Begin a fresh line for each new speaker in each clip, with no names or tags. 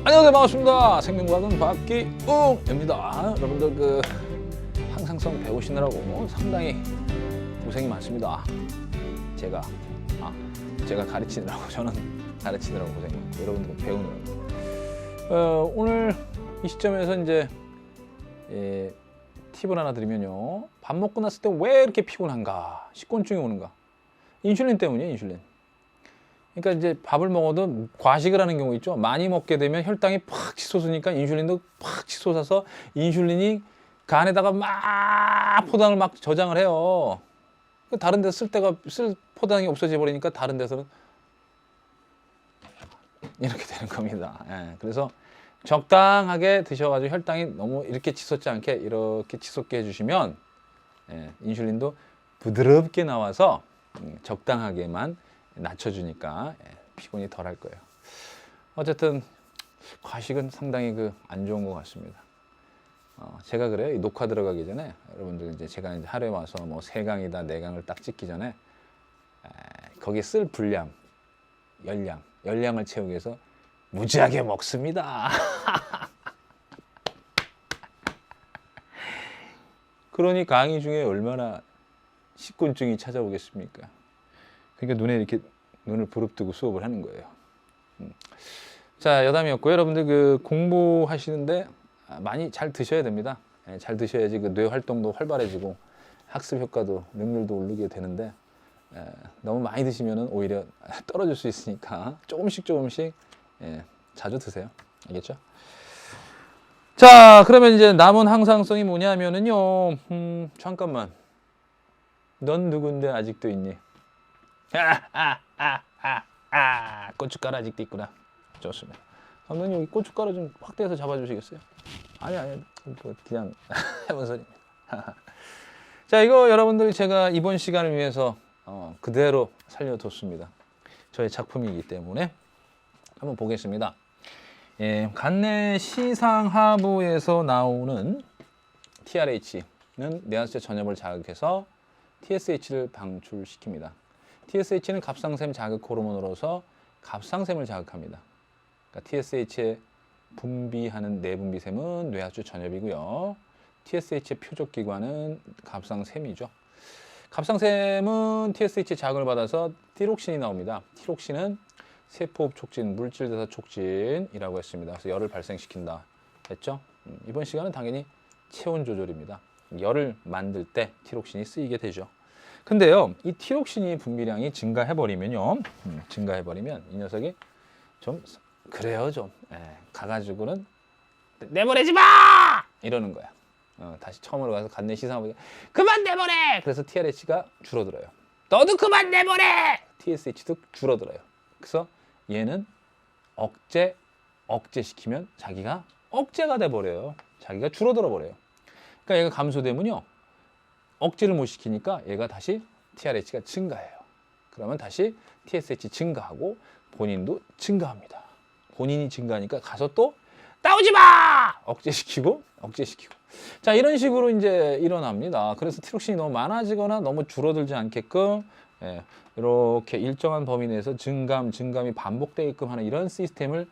안녕하세요, 반갑습니다. 생명과학은 박기웅입니다. 여러분들 항상성 배우시느라고 상당히 고생이 많습니다. 제가 가르치느라고, 저는 가르치느라고 고생이 많고 여러분들 배우느라고. 오늘 이 시점에서 이제 팁을 하나 드리면요, 밥 먹고 났을 때 왜 이렇게 피곤한가, 식곤증이 오는가? 인슐린 때문이에요. 인슐린. 그러니까 이제 밥을 먹어도 과식을 하는 경우 있죠. 많이 먹게 되면 혈당이 팍 치솟으니까 인슐린도 팍 치솟아서 인슐린이 간에다가 막 포당을 막 저장을 해요. 다른 데서 쓸 포당이 없어져 버리니까 다른 데서는 이렇게 되는 겁니다. 예, 그래서 적당하게 드셔가지고 혈당이 너무 이렇게 치솟지 않게 이렇게 치솟게 해주시면 인슐린도 부드럽게 나와서 적당하게만 낮춰주니까 피곤이 덜 할 거예요. 어쨌든 과식은 상당히 안 좋은 것 같습니다. 제가 그래요. 녹화 들어가기 전에 여러분들 이제 제가 이제 하루에 와서 뭐 3강이다 4강을 딱 찍기 전에 거기에 쓸 분량, 열량을 채우기 위해서 무지하게 먹습니다. 그러니 강의 중에 얼마나 식곤증이 찾아오겠습니까? 그러니까 눈을 부릅뜨고 수업을 하는 거예요. 자, 여담이었고요. 여러분들 공부하시는데 많이 잘 드셔야 됩니다. 잘 드셔야지 뇌 활동도 활발해지고 학습 효과도, 능률도 오르게 되는데 너무 많이 드시면은 오히려 떨어질 수 있으니까 조금씩 자주 드세요. 알겠죠? 자, 그러면 이제 남은 항상성이 뭐냐면은요. 잠깐만. 넌 누군데 아직도 있니? 고춧가루 아직도 있구나. 좋습니다. 감독님, 여기 고춧가루 좀 확대해서 잡아주시겠어요? 아니, 그냥 해본 소리입니다. 자, 이거 여러분들 제가 이번 시간을 위해서 그대로 살려뒀습니다. 저의 작품이기 때문에 한번 보겠습니다. 간내 시상하부에서 나오는 TRH는 뇌하수체 전엽을 자극해서 TSH를 방출시킵니다. TSH는 갑상샘 자극 호르몬으로서 갑상샘을 자극합니다. 그러니까 TSH에 분비하는 내분비샘은 뇌하수체 전엽이고요. TSH의 표적기관은 갑상샘이죠. 갑상샘은 TSH 자극을 받아서 티록신이 나옵니다. 티록신은 세포흡 촉진, 물질 대사 촉진이라고 했습니다. 그래서 열을 발생시킨다 했죠. 이번 시간은 당연히 체온 조절입니다. 열을 만들 때 티록신이 쓰이게 되죠. 근데요, 이 티록신이 분비량이 증가해버리면요, 증가해버리면 이 녀석이 좀 그래요, 가가지고는 내보내지 마! 이러는 거야. 다시 처음으로 가서 간내 시상하고 그만 내보내! 그래서 TRH가 줄어들어요. 너도 그만 내보내! TSH도 줄어들어요. 그래서 얘는 억제시키면 자기가 억제가 돼버려요. 자기가 줄어들어 버려요. 그러니까 얘가 감소되면요, 억제를 못 시키니까 얘가 다시 TRH가 증가해요. 그러면 다시 TSH 증가하고 본인도 증가합니다. 본인이 증가하니까 가서 또 나오지 마! 억제시키고. 자, 이런 식으로 이제 일어납니다. 그래서 티록신이 너무 많아지거나 너무 줄어들지 않게끔 이렇게 일정한 범위 내에서 증감이 반복되게끔 하는 이런 시스템을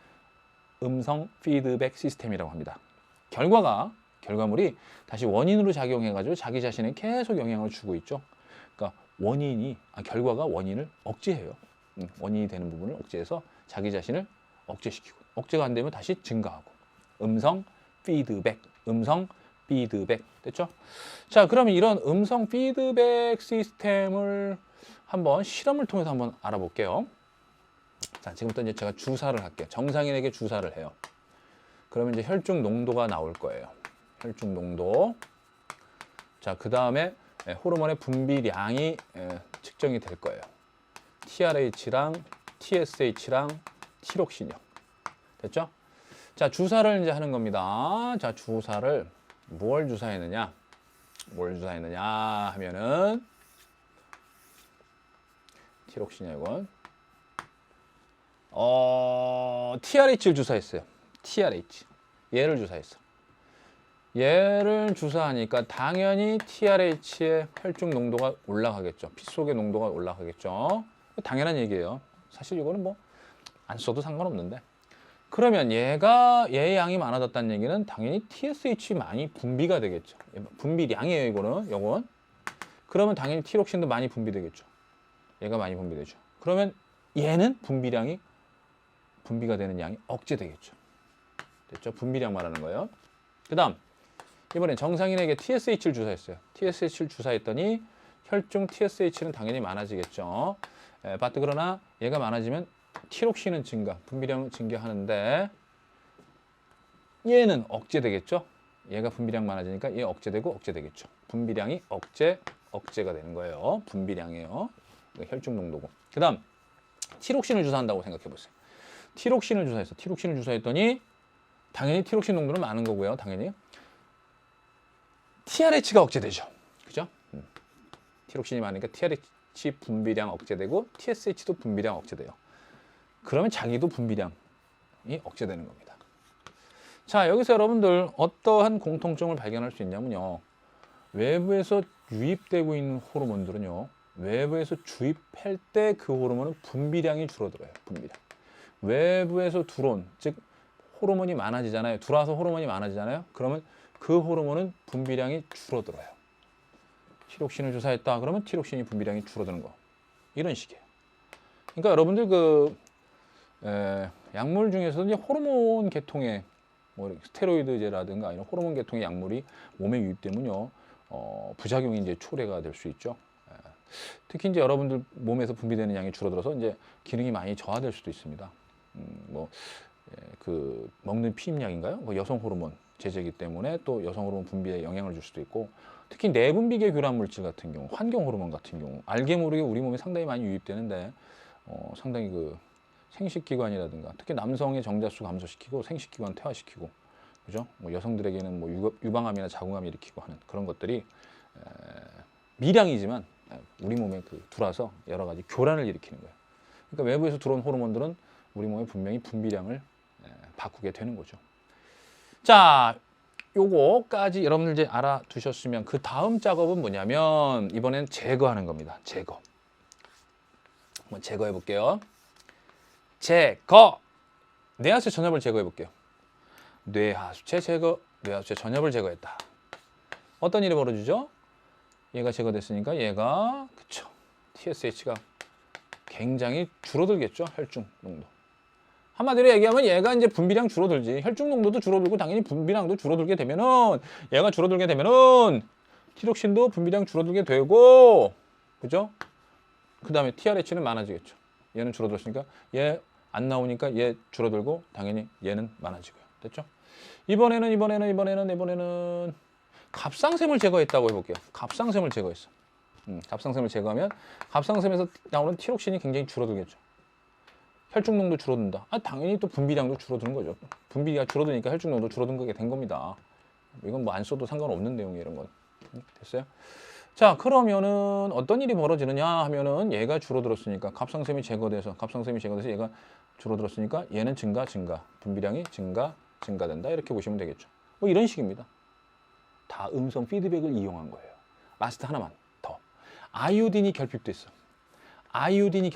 음성 피드백 시스템이라고 합니다. 결과물이 다시 원인으로 작용해가지고 자기 자신에 계속 영향을 주고 있죠. 그러니까 결과가 원인을 억제해요. 원인이 되는 부분을 억제해서 자기 자신을 억제시키고, 억제가 안 되면 다시 증가하고. 음성 피드백 됐죠? 자, 그러면 이런 음성 피드백 시스템을 한번 실험을 통해서 한번 알아볼게요. 자, 지금부터 이제 제가 주사를 할게요. 정상인에게 주사를 해요. 그러면 이제 혈중 농도가 나올 거예요. 혈중 농도. 자, 그 다음에 호르몬의 분비량이 측정이 될 거예요. TRH랑 TSH랑 티록신이요. 됐죠? 자, 주사를 이제 하는 겁니다. 자, 주사를 뭘 주사했느냐 하면은 티록신이야, 이건. TRH를 주사했어요. TRH. 얘를 주사했어. 얘를 주사하니까 당연히 TRH의 혈중 농도가 올라가겠죠. 피 속의 농도가 올라가겠죠. 당연한 얘기예요. 사실 이거는 뭐 안 써도 상관없는데. 그러면 얘의 양이 많아졌다는 얘기는 당연히 TSH 많이 분비가 되겠죠. 분비량이에요, 이거는. 요건. 그러면 당연히 티록신도 많이 분비되겠죠. 얘가 많이 분비되죠. 그러면 얘는 분비가 되는 양이 억제되겠죠. 됐죠? 분비량 말하는 거예요. 그 다음 이번엔 정상인에게 TSH를 주사했어요. TSH를 주사했더니 혈중 TSH는 당연히 많아지겠죠. 그러나 얘가 많아지면 티록신은 증가, 분비량은 증가하는데 얘는 억제되겠죠. 얘가 분비량 많아지니까 얘 억제되고 억제되겠죠. 분비량이 억제가 되는 거예요. 분비량이에요. 혈중 농도고. 그 다음 티록신을 주사한다고 생각해 보세요. 티록신을 주사했어. 티록신을 주사했더니 당연히 티록신 농도는 많은 거고요. 당연히 TRH가 억제되죠. 그죠? 티록신이 많으니까 TRH 분비량 억제되고 TSH도 분비량 억제돼요. 그러면 자기도 분비량이 억제되는 겁니다. 자, 여기서 여러분들 어떠한 공통점을 발견할 수 있냐면요. 외부에서 유입되고 있는 호르몬들은요. 외부에서 주입할 때 그 호르몬은 분비량이 줄어들어요. 분비량. 외부에서 들어온, 즉 호르몬이 많아지잖아요. 들어와서 호르몬이 많아지잖아요. 그러면 그 호르몬은 분비량이 줄어들어요. 티록신을 주사했다. 그러면 티록신이 분비량이 줄어드는 거. 이런 식이에요. 그러니까 여러분들 약물 중에서도 이제 호르몬 계통의 뭐 스테로이드제라든가 이런 호르몬 계통의 약물이 몸에 유입되면요. 부작용이 이제 초래가 될 수 있죠. 특히 이제 여러분들 몸에서 분비되는 양이 줄어들어서 이제 기능이 많이 저하될 수도 있습니다. 먹는 피임약인가요? 뭐 여성 호르몬 제제이기 때문에 또 여성 호르몬 분비에 영향을 줄 수도 있고, 특히 내분비계 교란 물질 같은 경우, 환경 호르몬 같은 경우 알게 모르게 우리 몸에 상당히 많이 유입되는데 상당히 생식기관이라든가 특히 남성의 정자수 감소시키고 생식기관 퇴화시키고, 그죠? 뭐 여성들에게는 뭐 유방암이나 자궁암 일으키고 하는 그런 것들이 미량이지만 우리 몸에 들어와서 여러 가지 교란을 일으키는 거예요. 그러니까 외부에서 들어온 호르몬들은 우리 몸에 분명히 분비량을 바꾸게 되는 거죠. 자, 요거까지 여러분들 이제 알아두셨으면 그 다음 작업은 뭐냐면 이번엔 제거하는 겁니다. 제거. 한번 제거해 볼게요. 제거. 뇌하수체 전엽을 제거해 볼게요. 뇌하수체 전엽을 제거했다. 어떤 일이 벌어지죠? 얘가 제거됐으니까 얘가 그쵸. TSH가 굉장히 줄어들겠죠. 혈중 농도. 한마디로 얘기하면 얘가 이제 분비량 줄어들지. 혈중 농도도 줄어들고 당연히 분비량도 줄어들게 되면은 얘가 줄어들게 되면은 티록신도 분비량 줄어들게 되고, 그죠? 그 다음에 TRH는 많아지겠죠. 얘는 줄어들었으니까 얘 안 나오니까 얘 줄어들고 당연히 얘는 많아지고요. 됐죠? 이번에는 갑상샘을 제거했다고 해볼게요. 갑상샘을 제거했어. 갑상샘을 제거하면 갑상샘에서 나오는 티록신이 굉장히 줄어들겠죠. 혈중 농도 줄어든다. 당연히 또 분비량도 줄어드는 거죠. 분비가 줄어드니까 혈중 농도 줄어든 거게 된 겁니다. 이건 뭐 안 써도 상관없는 내용이에요, 이런 건. 됐어요? 자, 그러면은 어떤 일이 벌어지느냐 하면은 얘가 줄어들었으니까 갑상샘이 제거돼서 얘가 줄어들었으니까 얘는 증가, 분비량이 증가된다. 이렇게 보시면 되겠죠. 뭐 이런 식입니다. 다 음성 피드백을 이용한 거예요. 라스트 하나만 더. 아이오딘이 결핍됐어. 아이오딘.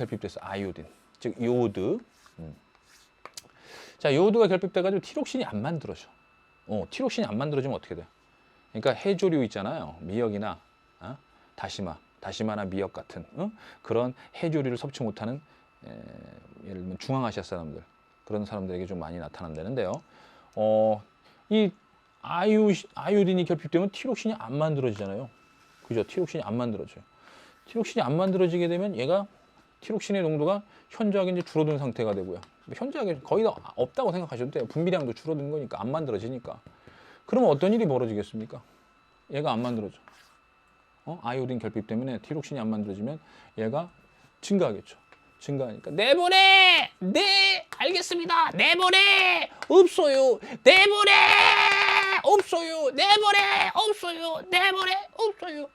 즉 요오드. 자, 요오드가 결핍돼가지고 티록신이 안 만들어져. 티록신이 안 만들어지면 어떻게 돼? 그러니까 해조류 있잖아요. 미역이나 다시마나 미역 같은 그런 해조류를 섭취 못하는 예를 들면 중앙아시아 사람들, 그런 사람들에게 좀 많이 나타난다는데요. 이 아이오딘이 결핍되면 티록신이 안 만들어지잖아요. 그죠? 티록신이 안 만들어져요. 티록신이 안 만들어지게 되면 얘가 티록신의 농도가 현저하게 이제 줄어든 상태가 되고요. 현저하게 거의 다 없다고 생각하셔도 돼요. 분비량도 줄어든 거니까, 안 만들어지니까. 그러면 어떤 일이 벌어지겠습니까? 얘가 안 만들어져. 아이오딘 결핍 때문에 티록신이 안 만들어지면 얘가 증가하겠죠. 증가하니까 내보내! 네, 알겠습니다. 내보내! 없어요. 내보내! 없어요. 내보내! 없어요. 내보내! 없어요.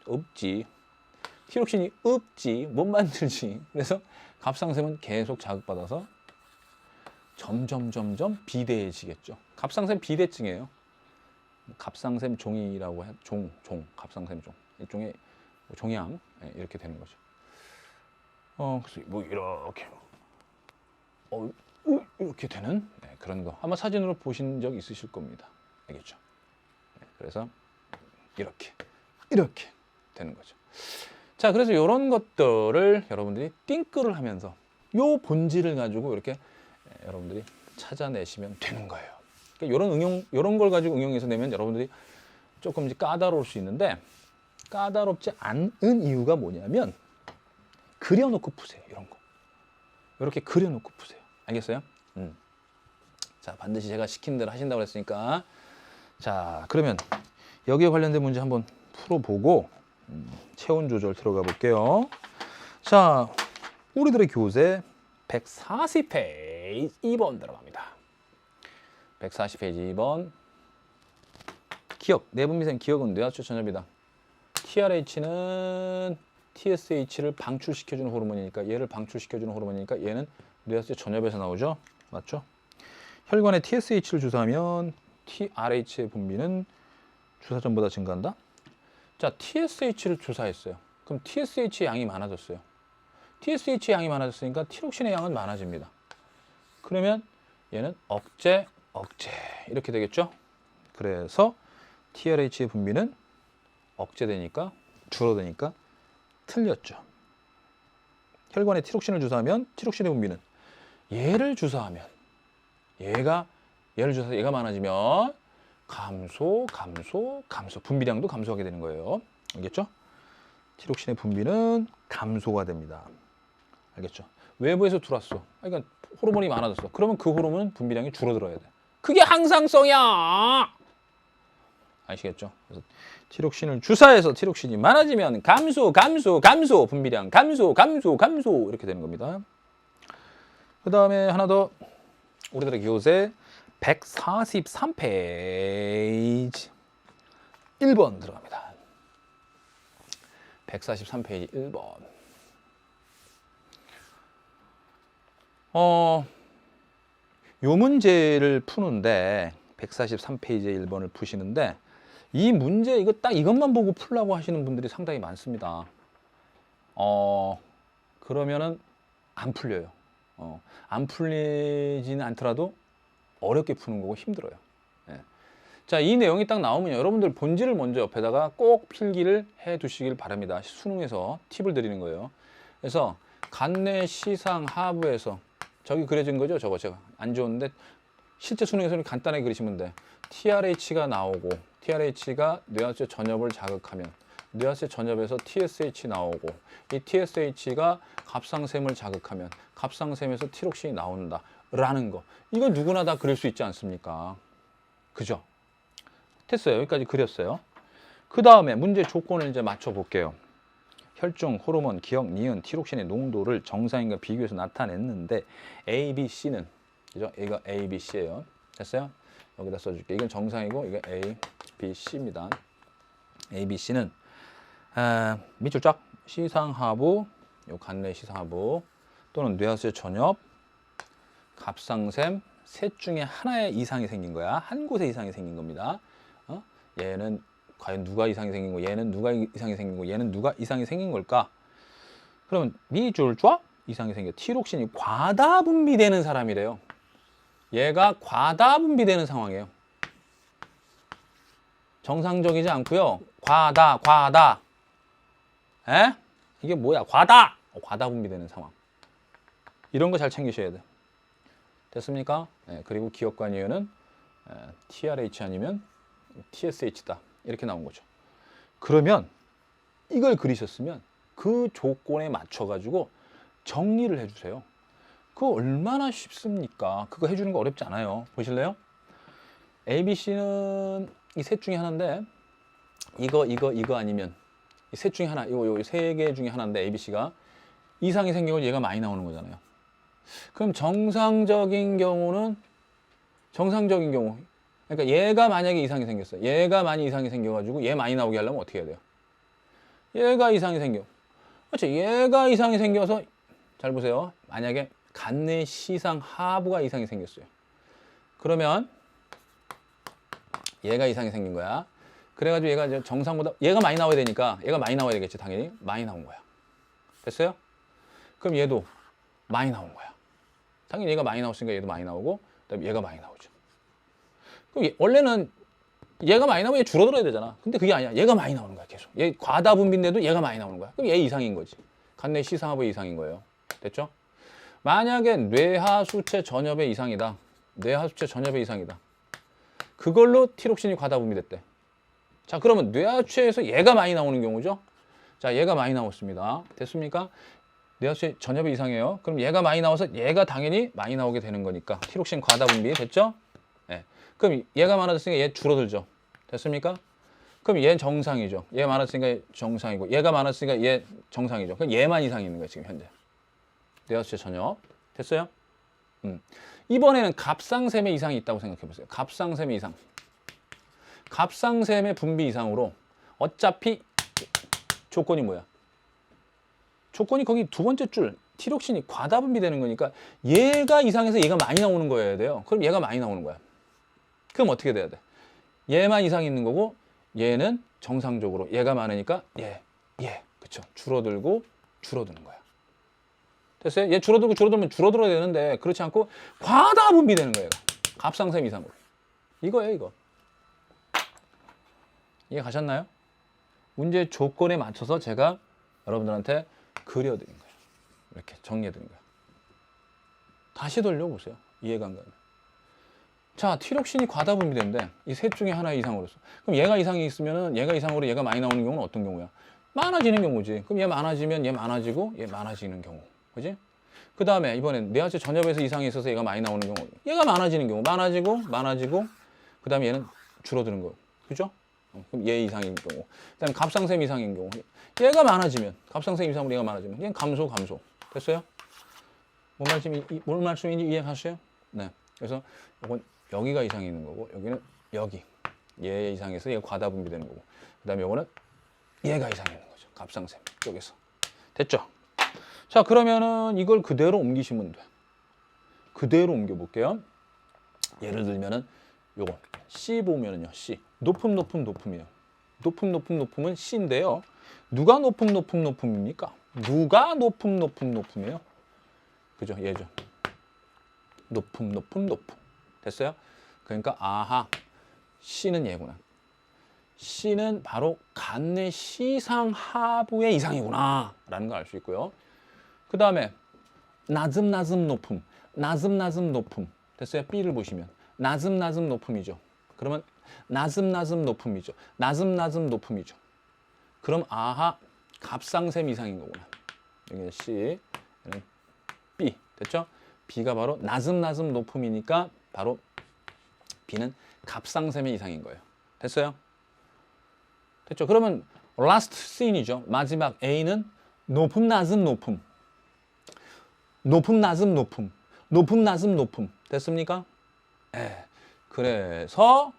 없지. 티록신이 없지. 못 만들지. 그래서 갑상샘은 계속 자극받아서 점점 비대해지겠죠. 갑상샘 비대증이에요. 갑상샘 종이라고 해, 갑상샘 종. 일종의 종양 이렇게 되는 거죠. 그래서 뭐 이렇게 이렇게 되는 그런 거 아마 사진으로 보신 적 있으실 겁니다. 알겠죠? 그래서 이렇게 되는 거죠. 자, 그래서 이런 것들을 여러분들이 띵크를 하면서 요 본질을 가지고 이렇게 여러분들이 찾아내시면 되는 거예요. 그러니까 이런 걸 가지고 응용해서 내면 여러분들이 조금 이제 까다로울 수 있는데 까다롭지 않은 이유가 뭐냐면 그려놓고 푸세요. 이런 거 이렇게 그려놓고 푸세요. 알겠어요? 자, 반드시 제가 시킨 대로 하신다고 그랬으니까 자, 그러면 여기에 관련된 문제 한번 풀어보고 체온 조절 들어가 볼게요. 자, 우리들의 교재 140페이지 2번 들어갑니다. 140페이지 2번 기억, 내분비생 기억은 뇌하초 전엽이다. TRH는 TSH를 방출시켜주는 호르몬이니까 얘를 방출시켜주는 호르몬이니까 얘는 뇌하초 전엽에서 나오죠. 맞죠? 혈관에 TSH를 주사하면 TRH의 분비는 주사 전보다 증가한다. 자, TSH를 주사했어요. 그럼 TSH 양이 많아졌어요. TSH 양이 많아졌으니까 티록신의 양은 많아집니다. 그러면 얘는 억제 이렇게 되겠죠. 그래서 TRH의 분비는 억제되니까 줄어드니까 틀렸죠. 혈관에 티록신을 주사하면 티록신의 분비는 얘를 주사하면 얘가 많아지면 감소 분비량도 감소하게 되는 거예요. 알겠죠? 티록신의 분비는 감소가 됩니다. 알겠죠? 외부에서 들어왔어. 그러니까 호르몬이 많아졌어. 그러면 그 호르몬은 분비량이 줄어들어야 돼. 그게 항상성이야. 아시겠죠? 그래서 티록신을 주사해서 티록신이 많아지면 감소 분비량 감소 이렇게 되는 겁니다. 그 다음에 하나 더 우리들의 교재 143페이지 1번 들어갑니다. 143페이지 1번. 요 문제를 푸는데 143페이지의 1번을 푸시는데 이 문제 이것만 보고 풀라고 하시는 분들이 상당히 많습니다. 그러면은 안 풀려요. 안 풀리지는 않더라도 어렵게 푸는 거고 힘들어요. 자, 이 내용이 딱 나오면 여러분들 본질을 먼저 옆에다가 꼭 필기를 해 두시길 바랍니다. 수능에서 팁을 드리는 거예요. 그래서 간내 시상 하부에서 저기 그려진 거죠. 저거 제가 안 좋은데 실제 수능에서는 간단하게 그리시면 돼. TRH가 나오고 TRH가 뇌하수의 전엽을 자극하면 뇌하수의 전엽에서 TSH 나오고 이 TSH가 갑상샘을 자극하면 갑상샘에서 티록신이 나온다 라는 거. 이거 누구나 다 그릴 수 있지 않습니까? 그죠? 됐어요. 여기까지 그렸어요. 그 다음에 문제 조건을 이제 맞춰 볼게요. 혈중, 호르몬, 기억, 니은, 티록신의 농도를 정상인과 비교해서 나타냈는데 A, B, C는 그죠? 이거 A, B, C예요. 됐어요? 여기다 써줄게. 이건 정상이고 이거 A, B, C입니다. A, B, C는 밑줄 쫙 시상하부, 요 간내 시상하부 또는 뇌하수의 전엽, 갑상샘 셋 중에 하나의 이상이 생긴 거야. 한 곳에 이상이 생긴 겁니다. 얘는 과연 누가 이상이 생긴 거, 얘는 누가 이상이 생긴 거, 얘는 누가 이상이 생긴 걸까? 그러면 밑줄 쫙 이상이 생겨. 티록신이 과다 분비되는 사람이래요. 얘가 과다 분비되는 상황이에요. 정상적이지 않고요. 과다. 이게 뭐야? 과다 분비되는 상황. 이런 거 잘 챙기셔야 돼. 됐습니까? 그리고 기억과 니은은 TRH 아니면 TSH다. 이렇게 나온 거죠. 그러면 이걸 그리셨으면 그 조건에 맞춰가지고 정리를 해주세요. 그거 얼마나 쉽습니까? 그거 해주는 거 어렵지 않아요. 보실래요? ABC는 이 셋 중에 하나인데 이거 아니면 이 셋 중에 하나, 요 세 개 중에 하나인데 ABC가 이상이 생기고 얘가 많이 나오는 거잖아요. 그럼 정상적인 경우 그러니까 얘가 만약에 이상이 생겼어요. 얘가 많이 이상이 생겨가지고 얘 많이 나오게 하려면 어떻게 해야 돼요? 얘가 이상이 생겨. 그렇죠. 얘가 이상이 생겨서 잘 보세요. 만약에 간내 시상 하부가 이상이 생겼어요. 그러면 얘가 이상이 생긴 거야. 그래가지고 얘가 이제 정상보다 얘가 많이 나와야 되니까 얘가 많이 나와야 되겠지. 당연히 많이 나온 거야. 됐어요? 그럼 얘도 많이 나온 거야. 당연히 얘가 많이 나왔으니까 얘도 많이 나오고 그다음에 얘가 많이 나오죠. 그럼 원래는 얘가 많이 나오면 얘 줄어들어야 되잖아. 근데 그게 아니야. 얘가 많이 나오는 거야. 계속. 얘 과다 분비인데도 얘가 많이 나오는 거야. 그럼 얘 이상인 거지. 간내 C상하부의 이상인 거예요. 됐죠? 만약에 뇌하수체 전엽의 이상이다. 뇌하수체 전엽의 이상이다. 그걸로 티록신이 과다 분비됐대. 자, 그러면 뇌하수체에서 얘가 많이 나오는 경우죠. 자, 얘가 많이 나왔습니다. 됐습니까? 뇌하수체 전엽의 이상이에요. 그럼 얘가 많이 나와서 얘가 당연히 많이 나오게 되는 거니까 티록신 과다 분비 됐죠? 네. 그럼 얘가 많아졌으니까 얘 줄어들죠. 됐습니까? 그럼 얘는 정상이죠. 얘 많았으니까 얘 정상이고 얘가 많았으니까 얘 정상이죠. 그럼 얘만 이상이 있는 거야 지금 현재. 뇌하수체 전엽. 됐어요? 이번에는 갑상샘의 이상이 있다고 생각해 보세요. 갑상샘의 이상. 갑상샘의 분비 이상으로 어차피 조건이 뭐야? 조건이 거기 두 번째 줄 티록신이 과다 분비되는 거니까 얘가 이상해서 얘가 많이 나오는 거여야 돼요. 그럼 얘가 많이 나오는 거야. 그럼 어떻게 돼야 돼? 얘만 이상이 있는 거고 얘는 정상적으로 얘가 많으니까 그쵸? 줄어들고 줄어드는 거야. 됐어요? 얘 줄어들고 줄어들면 줄어들어야 되는데 그렇지 않고 과다 분비되는 거예요. 갑상샘 이상으로. 이거예요, 이거. 이해 가셨나요? 문제 조건에 맞춰서 제가 여러분들한테 그려드린 거예요. 이렇게 정리해드린 거예요. 다시 돌려보세요. 이해가 안 가면. 자, 티록신이 과다 분비된대. 이 셋 중에 하나 이상으로서. 그럼 얘가 이상이 있으면은 얘가 이상으로 얘가 많이 나오는 경우는 어떤 경우야? 많아지는 경우지. 그럼 얘 많아지면 얘 많아지고 얘 많아지는 경우. 그지? 그 다음에 이번엔 뇌하수체 전엽에서 이상이 있어서 얘가 많이 나오는 경우. 얘가 많아지는 경우. 많아지고 그 다음에 얘는 줄어드는 거. 그죠? 그럼 얘 이상인 경우. 그 다음에 갑상샘 이상인 경우. 얘가 많아지면, 갑상샘 이상으로 얘가 많아지면 얘는 감소. 됐어요? 뭔 말씀인지 이해하세요? 네. 그래서 이건 여기가 이상이 있는 거고, 여기는 여기. 얘 이상해서 얘가 과다 분비되는 거고. 그 다음에 이거는 얘가 이상이 있는 거죠. 갑상샘 쪽에서. 됐죠? 자, 그러면은 이걸 그대로 옮기시면 돼. 그대로 옮겨볼게요. 예를 들면은 요거 C 보면은요, C. 높음이에요. 높음은 C인데요. 누가 높음입니까? 누가 높음이에요? 그죠? 얘죠. 높음. 됐어요? 그러니까 아하, C는 얘구나. C는 바로 간내 C상하부의 이상이구나 라는 걸 알 수 있고요. 그 다음에 낮음 높음. 됐어요? B를 보시면 낮음 높음이죠. 그러면 낮음 높음이죠. 그럼 아하, 갑상샘 이상인 거구나. 여기는 C, 여기는 B. 됐죠? B가 바로 낮음 높음이니까 바로 B는 갑상샘의 이상인 거예요. 됐어요? 됐죠? 그러면 last scene이죠. 마지막 A는 높음 낮음 높음. 됐습니까? 네. 그래서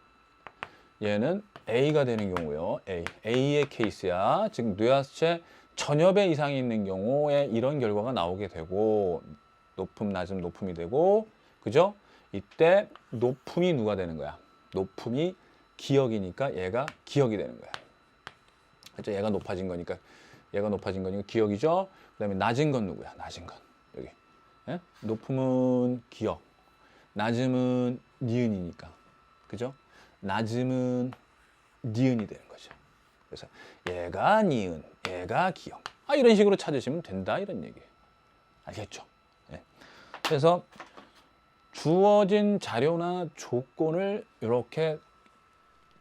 얘는 A가 되는 경우요. A의 케이스야. 즉 뇌하수체 전엽의 이상이 있는 경우에 이런 결과가 나오게 되고 높음 낮음 높음이 되고 그죠? 이때 높음이 누가 되는 거야? 높음이 기억이니까 얘가 기억이 되는 거야. 그렇죠? 얘가 높아진 거니까 기억이죠. 그다음에 낮은 건 누구야? 낮은 건 여기. 예? 높음은 기억, 낮음은 니은이니까, 그죠? 낮음은 니은이 되는 거죠. 그래서 얘가 니은, 얘가 기억. 이런 식으로 찾으시면 된다 이런 얘기예요. 알겠죠? 예. 그래서 주어진 자료나 조건을 이렇게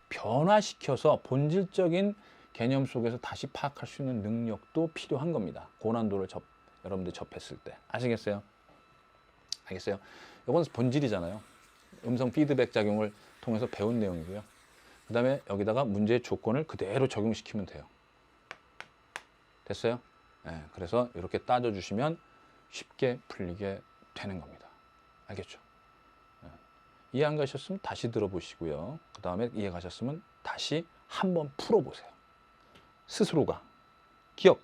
변화시켜서 본질적인 개념 속에서 다시 파악할 수 있는 능력도 필요한 겁니다. 고난도를 여러분들 접했을 때. 아시겠어요? 알겠어요? 이건 본질이잖아요. 음성 피드백 작용을 통해서 배운 내용이고요. 그 다음에 여기다가 문제의 조건을 그대로 적용시키면 돼요. 됐어요? 네, 그래서 이렇게 따져주시면 쉽게 풀리게 되는 겁니다. 알겠죠? 네. 이해 안 가셨으면 다시 들어보시고요. 그 다음에 이해 가셨으면 다시 한번 풀어보세요. 스스로가. 기억.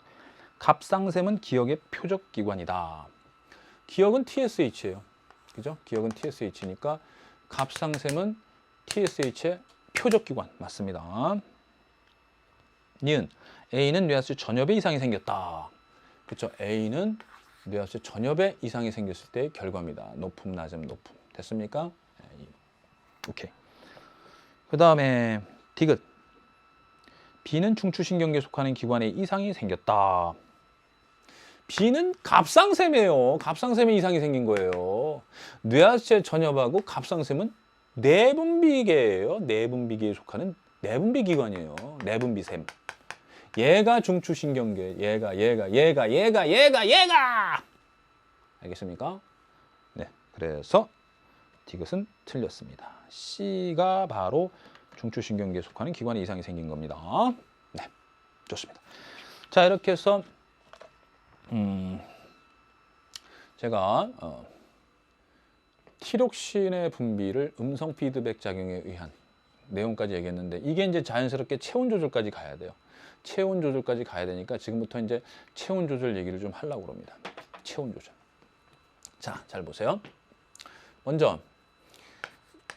갑상샘은 기억의 표적기관이다. 기억은 TSH예요. 그죠? 기억은 TSH니까 갑상샘은 TSH의 표적기관 맞습니다. 니은 A는 뇌하수체 전엽에 이상이 생겼다. 그렇죠. A는 뇌하수체 전엽에 이상이 생겼을 때의 결과입니다. 높음, 낮음, 높음. 됐습니까? 오케이. 그 다음에 디귿. B는 중추신경계에 속하는 기관에 이상이 생겼다. B는 갑상샘이에요. 갑상샘에 이상이 생긴 거예요. 뇌하수체 전엽하고 갑상샘은 내분비계예요. 내분비계에 속하는 내분비기관이에요. 내분비샘. 얘가 중추신경계. 얘가. 알겠습니까? 네. 그래서 디귿은 틀렸습니다. C가 바로 중추신경계에 속하는 기관에 이상이 생긴 겁니다. 네. 좋습니다. 자, 이렇게 해서 제가 티록신의 분비를 음성 피드백 작용에 의한 내용까지 얘기했는데 이게 이제 자연스럽게 체온 조절까지 가야 돼요. 체온 조절까지 가야 되니까 지금부터 이제 체온 조절 얘기를 좀 하려고 합니다. 체온 조절. 자, 잘 보세요. 먼저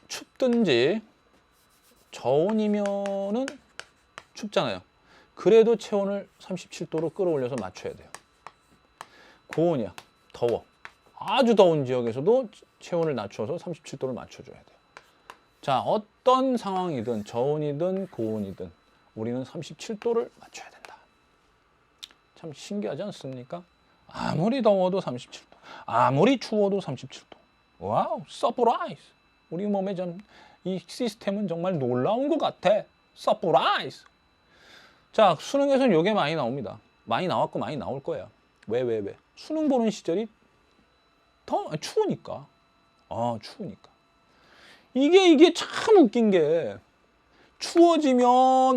춥든지 저온이면은 춥잖아요. 그래도 체온을 37도로 끌어올려서 맞춰야 돼요. 고온이야. 더워. 아주 더운 지역에서도 체온을 낮춰서 37도를 맞춰줘야 돼요. 자, 어떤 상황이든 저온이든 고온이든 우리는 37도를 맞춰야 된다. 참 신기하지 않습니까? 아무리 더워도 37도, 아무리 추워도 37도. 와우, 서프라이즈. 우리 몸에 좀 이 시스템은 정말 놀라운 것 같아. 서프라이즈. 자, 수능에서는 이게 많이 나옵니다. 많이 나왔고 많이 나올 거예요. 왜? 수능 보는 시절이 더 추우니까. 추우니까. 이게 참 웃긴 게 추워지면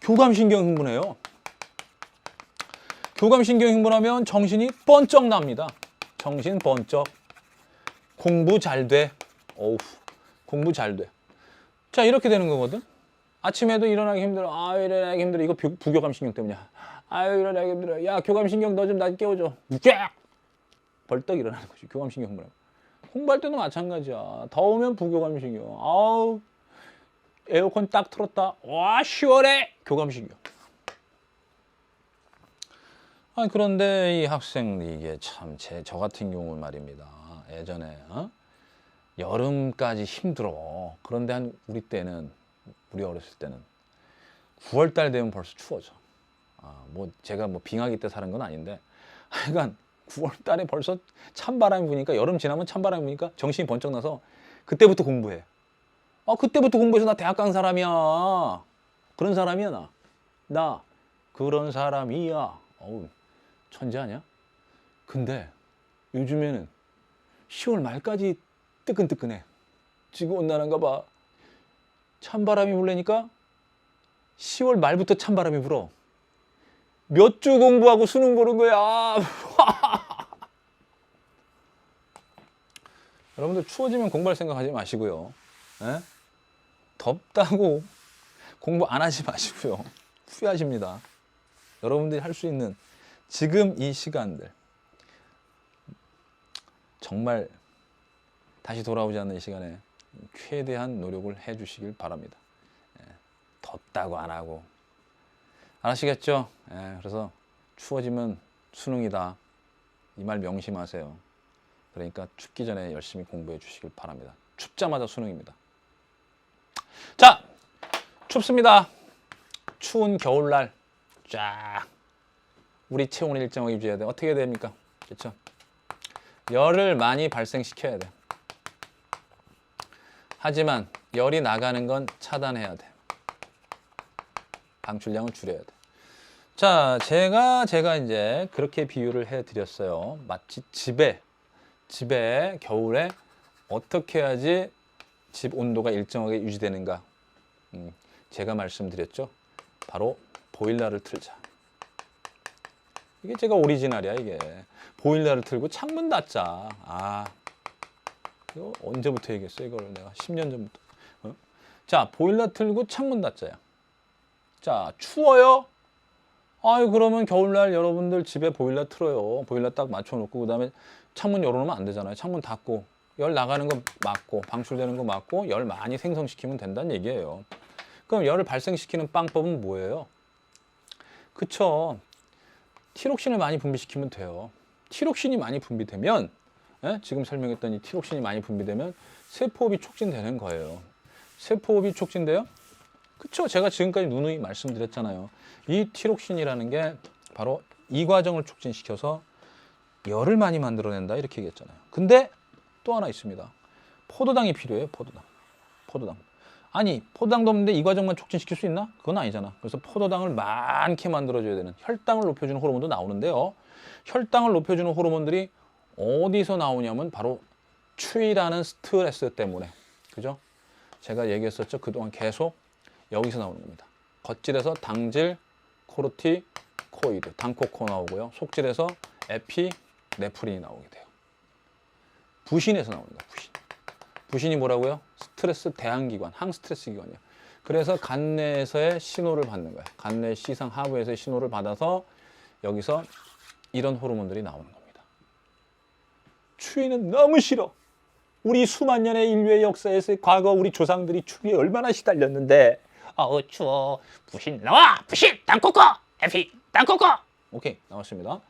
교감신경 흥분해요. 교감신경 흥분하면 정신이 번쩍 납니다. 정신 번쩍. 공부 잘 돼. 어우, 공부 잘 돼. 자, 이렇게 되는 거거든. 아침에도 일어나기 힘들어. 일어나기 힘들어. 이거 부교감신경 때문이야. 일어나기 힘들어. 야, 교감신경 너 좀 나 깨워줘. 쫙! 벌떡 일어나는 거지. 교감신경 흥분하면. 공부할 때도 마찬가지야. 더우면 부교감신경. 에어컨 딱 틀었다. 와, 시원해. 교감신경. 그런데 이 학생이 이게 참 저 같은 경우는 말입니다. 예전에 여름까지 힘들어. 그런데 우리 어렸을 때는 9월 달 되면 벌써 추워져. 제가 빙하기 때 살은 건 아닌데 하여간 9월 달에 벌써 찬바람이 부니까 여름 지나면 찬바람이 부니까 정신이 번쩍 나서 그때부터 공부해. 그때부터 공부해서 나 대학 간 사람이야. 그런 사람이야 나 그런 사람이야. 천재 아니야? 근데 요즘에는 10월 말까지 뜨끈뜨끈해. 지구온난화인가 봐. 찬바람이 불려니까 10월 말부터 찬바람이 불어. 몇 주 공부하고 수능 보는 거야. 여러분들 추워지면 공부할 생각하지 마시고요. 덥다고 공부 안 하지 마시고요. 후회하십니다. 여러분들이 할 수 있는 지금 이 시간들 정말 다시 돌아오지 않는 이 시간에 최대한 노력을 해주시길 바랍니다. 덥다고 안 하고 아시겠죠? 그래서 추워지면 수능이다. 이 말 명심하세요. 그러니까 춥기 전에 열심히 공부해 주시길 바랍니다. 춥자마자 수능입니다. 자, 춥습니다. 추운 겨울날 쫙 우리 체온을 일정하게 유지해야 돼. 어떻게 해야 됩니까? 그렇죠? 열을 많이 발생시켜야 돼. 하지만 열이 나가는 건 차단해야 돼. 방출량을 줄여야 돼. 자, 제가 이제 그렇게 비유를 해드렸어요. 마치 집에 겨울에 어떻게 해야지 집 온도가 일정하게 유지되는가. 제가 말씀드렸죠. 바로 보일러를 틀자. 이게 제가 오리지널이야, 이게. 보일러를 틀고 창문 닫자. 이거 언제부터 얘기했어, 이거를 내가. 10년 전부터. 자, 보일러 틀고 창문 닫자야. 자, 추워요? 그러면 겨울날 여러분들 집에 보일러 틀어요. 보일러 딱 맞춰놓고, 그 다음에 창문 열어놓으면 안 되잖아요. 창문 닫고, 열 나가는 거 막고 방출되는 거 막고 열 많이 생성시키면 된다는 얘기예요. 그럼 열을 발생시키는 방법은 뭐예요? 그쵸. 티록신을 많이 분비시키면 돼요. 티록신이 많이 분비되면 지금 설명했던 이 티록신이 많이 분비되면 세포호흡이 촉진되는 거예요. 세포호흡이 촉진돼요? 그쵸. 제가 지금까지 누누이 말씀드렸잖아요. 이 티록신이라는 게 바로 이 과정을 촉진시켜서 열을 많이 만들어낸다 이렇게 얘기했잖아요. 근데 또 하나 있습니다. 포도당이 필요해요. 포도당. 아니 포도당도 없는데 이 과정만 촉진시킬 수 있나? 그건 아니잖아. 그래서 포도당을 많게 만들어줘야 되는 혈당을 높여주는 호르몬도 나오는데요. 혈당을 높여주는 호르몬들이 어디서 나오냐면 바로 추위라는 스트레스 때문에. 그죠? 제가 얘기했었죠. 그동안 계속 여기서 나오는 겁니다. 겉질에서 당질, 코르티코이드, 당코코 나오고요. 속질에서 에피네프린이 나오게 돼요. 부신에서 나오는 거예요. 부신이 뭐라고요? 스트레스 대항기관, 항스트레스 기관이에요. 그래서 간내에서의 신호를 받는 거예요. 간내 C상 하부에서의 신호를 받아서 여기서 이런 호르몬들이 나오는 겁니다. 추위는 너무 싫어. 우리 수만 년의 인류의 역사에서 과거 우리 조상들이 추위에 얼마나 시달렸는데 추워. 부신 나와. 부신 땅코코 에피 땅코코. 오케이 나왔습니다.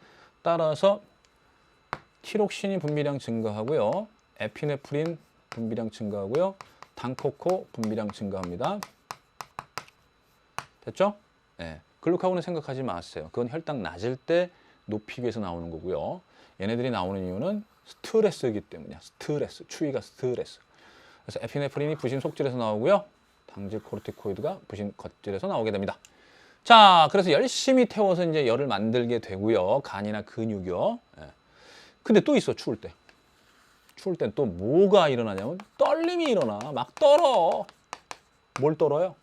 따라서 티록신이 분비량 증가하고요. 에피네프린 분비량 증가하고요. 당코코 분비량 증가합니다. 됐죠? 네. 글루카곤은 생각하지 마세요. 그건 혈당 낮을 때 높이기 위해서 나오는 거고요. 얘네들이 나오는 이유는 스트레스이기 때문이야. 스트레스. 추위가 스트레스. 그래서 에피네프린이 부신 속질에서 나오고요. 당질 코르티코이드가 부신 겉질에서 나오게 됩니다. 자, 그래서 열심히 태워서 이제 열을 만들게 되고요. 간이나 근육이요. 네. 근데 또 있어, 추울 때. 추울 땐 또 뭐가 일어나냐면 떨림이 일어나. 막 떨어. 뭘 떨어요?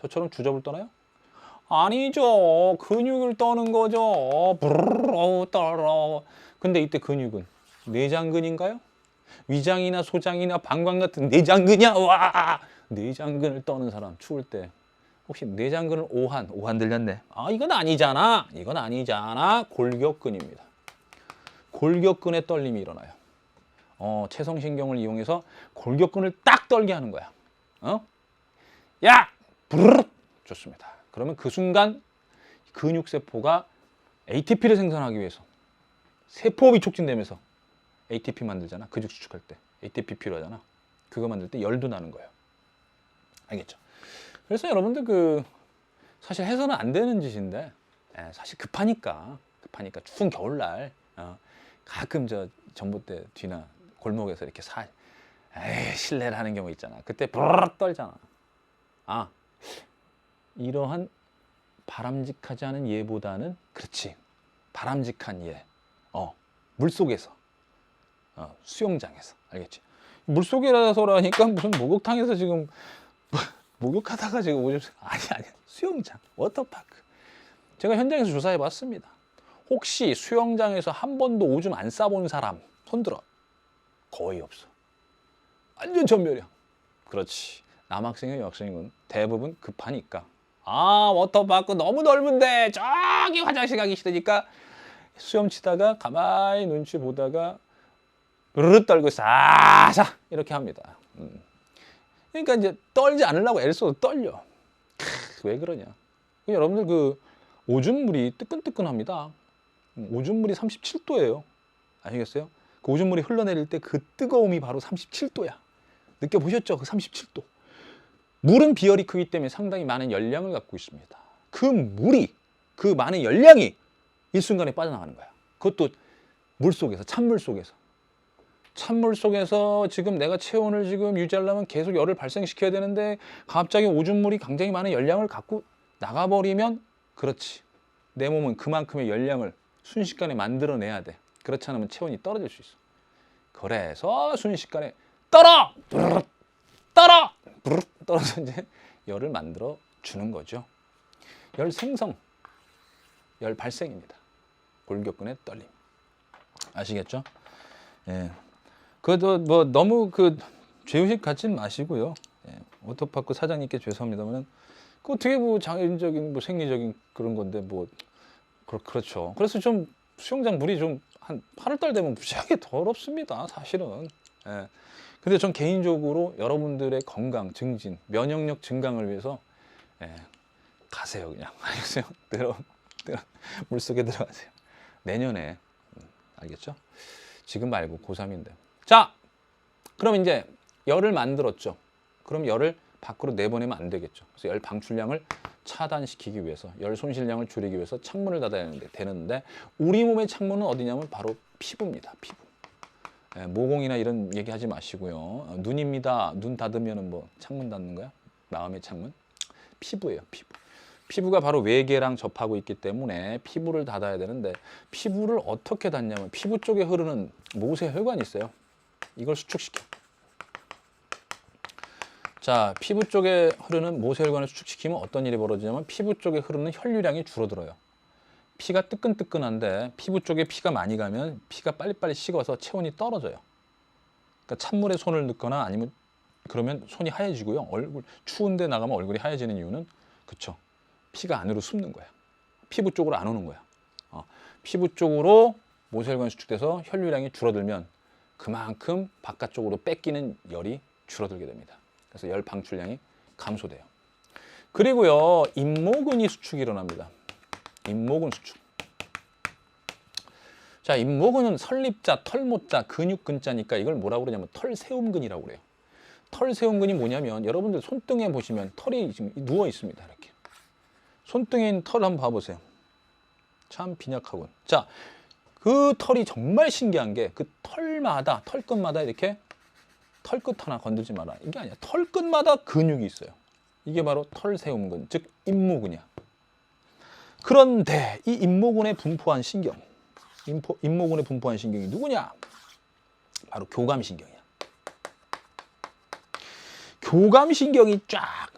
저처럼 주접을 떠나요? 아니죠. 근육을 떠는 거죠. 부르르 떨어. 근데 이때 근육은 내장근인가요? 위장이나 소장이나 방광 같은 내장근이야. 와! 내장근을 떠는 사람 추울 때 혹시 내장근을 오한 들렸네. 이건 아니잖아. 이건 아니잖아. 골격근입니다. 골격근에 떨림이 일어나요. 체성신경을 이용해서 골격근을 딱 떨게 하는 거야. 야! 부르르! 좋습니다. 그러면 그 순간 근육세포가 ATP를 생산하기 위해서 세포호흡이 촉진되면서 ATP 만들잖아. 근육 수축할 때 ATP 필요하잖아. 그거 만들 때 열도 나는 거예요. 알겠죠? 그래서 여러분들 사실 해서는 안 되는 짓인데 사실 급하니까 추운 겨울날 가끔 전봇대 뒤나 골목에서 이렇게 실내를 하는 경우 있잖아. 그때 브르르 떨잖아. 이러한 바람직하지 않은 예보다는 그렇지. 바람직한 예. 물속에서 수영장에서 알겠지? 물속이라서라니까 무슨 목욕탕에서 지금 목욕하다가 지금 오줌 아니 수영장 워터파크. 제가 현장에서 조사해 봤습니다. 혹시 수영장에서 한 번도 오줌 안 싸본 사람 손들어. 거의 없어. 완전 전멸이야. 그렇지. 남학생이나 여학생은 대부분 급하니까 워터파크 너무 넓은데 저기 화장실 가기 싫으니까 수염 치다가 가만히 눈치 보다가 으르르 떨고 싸사 이렇게 합니다. 그러니까 이제 떨지 않으려고 애를 써도 떨려. 왜 그러냐? 여러분들 오줌물이 뜨끈뜨끈합니다. 오줌물이 37도예요. 아시겠어요? 그 오줌물이 흘러내릴 때 그 뜨거움이 바로 37도야. 느껴보셨죠? 그 37도. 물은 비열이 크기 때문에 상당히 많은 열량을 갖고 있습니다. 그 물이, 그 많은 열량이 일순간에 빠져나가는 거야. 그것도 물속에서, 찬물 속에서. 찬물 속에서 지금 내가 체온을 지금 유지하려면 계속 열을 발생시켜야 되는데 갑자기 오줌물이 굉장히 많은 열량을 갖고 나가버리면 그렇지. 내 몸은 그만큼의 열량을 순식간에 만들어내야 돼. 그렇지 않으면 체온이 떨어질 수 있어. 그래서 순식간에 떨어서 이제 열을 만들어 주는 거죠. 열 생성, 열 발생입니다. 골격근의 떨림. 아시겠죠? 예. 그래도 너무 죄의식 갖지는 마시고요. 예. 워터파크 사장님께 죄송합니다만은 어떻게 자연적인 생리적인 그런 건데 그렇죠. 그래서 좀 수영장 물이 좀 한 8월달 되면 무지하게 더럽습니다. 사실은 예. 근데 전 개인적으로 여러분들의 건강 증진, 면역력 증강을 위해서 예, 가세요 그냥. 알겠어요? 물속에 들어가세요. 내년에 알겠죠? 지금 말고 고3인데. 자, 그럼 이제 열을 만들었죠. 그럼 열을 밖으로 내보내면 안 되겠죠. 그래서 열 방출량을 차단시키기 위해서, 열 손실량을 줄이기 위해서 창문을 닫아야 되는데 우리 몸의 창문은 어디냐면 바로 피부입니다. 피부. 예, 모공이나 이런 얘기하지 마시고요. 눈입니다. 눈 닫으면 뭐 창문 닫는 거야? 마음의 창문? 피부예요. 피부. 피부가 바로 외계랑 접하고 있기 때문에 피부를 닫아야 되는데 피부를 어떻게 닫냐면 피부 쪽에 흐르는 모세혈관이 있어요. 이걸 수축시켜. 자, 피부 쪽에 흐르는 모세혈관을 수축시키면 어떤 일이 벌어지냐면 피부 쪽에 흐르는 혈류량이 줄어들어요. 피가 뜨끈뜨끈한데 피부 쪽에 피가 많이 가면 피가 빨리빨리 식어서 체온이 떨어져요. 그러니까 찬물에 손을 넣거나 아니면 그러면 손이 하얘지고요. 얼굴 추운데 나가면 얼굴이 하얘지는 이유는 그쵸. 피가 안으로 숨는 거야. 피부 쪽으로 안 오는 거야. 피부 쪽으로 모세혈관이 수축돼서 혈류량이 줄어들면 그만큼 바깥쪽으로 뺏기는 열이 줄어들게 됩니다. 그래서 열 방출량이 감소돼요. 그리고요, 잇모근이 수축이 일어납니다. 잇모근 수축. 자, 잇모근은 설립자, 털모자, 근육근자니까 이걸 뭐라고 그러냐면 털세움근이라고 그래요. 털세움근이 뭐냐면 여러분들 손등에 보시면 털이 지금 누워 있습니다. 이렇게. 손등에 있는 털 한번 봐보세요. 참 빈약하군. 자, 그 털이 정말 신기한 게 그 털마다, 털끝마다 이렇게 털끝 하나 건들지 마라. 이게 아니야. 털끝마다 근육이 있어요. 이게 바로 털세움근, 즉 잇모근이야. 그런데 이 잇모근에 분포한 신경, 잇모근에 분포한 신경이 누구냐? 바로 교감신경이야. 교감신경이 쫙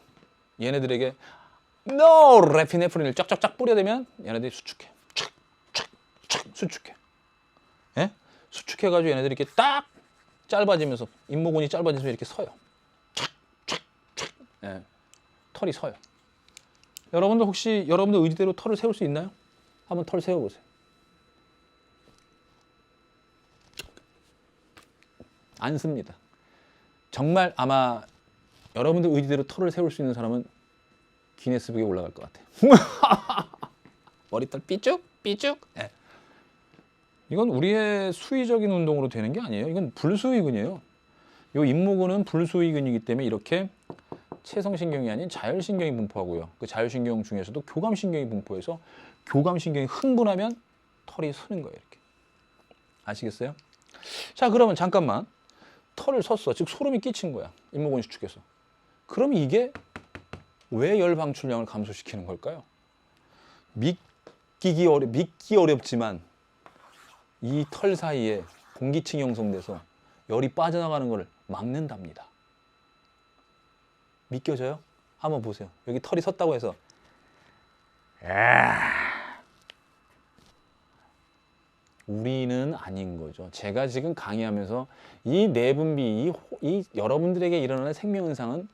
얘네들에게 노르에피네프린을 쫙쫙쫙 뿌려대면 얘네들이 수축해. 촥촥촥 수축해. 예? 수축해가지고 얘네들이 이렇게 딱 짧아지면서 잇모근이 짧아지면서 이렇게 서요. 촥촥촥. 예. 털이 서요. 여러분들 혹시 여러분들 의지대로 털을 세울 수 있나요? 한번 털 세워보세요. 안 씁니다. 정말 아마 여러분들 의지대로 털을 세울 수 있는 사람은 기네스북에 올라갈 것 같아요. 머리털 삐쭉 삐쭉. 네. 이건 우리의 수의적인 운동으로 되는 게 아니에요. 이건 불수의근이에요. 이 잇모근은 불수의근이기 때문에 이렇게 체성신경이 아닌 자율신경이 분포하고요. 그 자율신경 중에서도 교감신경이 분포해서 교감신경이 흥분하면 털이 서는 거예요. 이렇게. 아시겠어요? 자, 그러면 잠깐만. 털을 섰어. 즉 소름이 끼친 거야. 잇모근이 수축해서. 그럼 이게 왜 열 방출량을 감소시키는 걸까요? 믿기 어렵지만 이 털 사이에 공기층이 형성돼서 열이 빠져나가는 것을 막는답니다. 믿겨져요? 한번 보세요. 여기 털이 섰다고 해서 우리는 아닌 거죠. 제가 지금 강의하면서 이 내분비, 이 여러분들에게 일어나는 생명현상은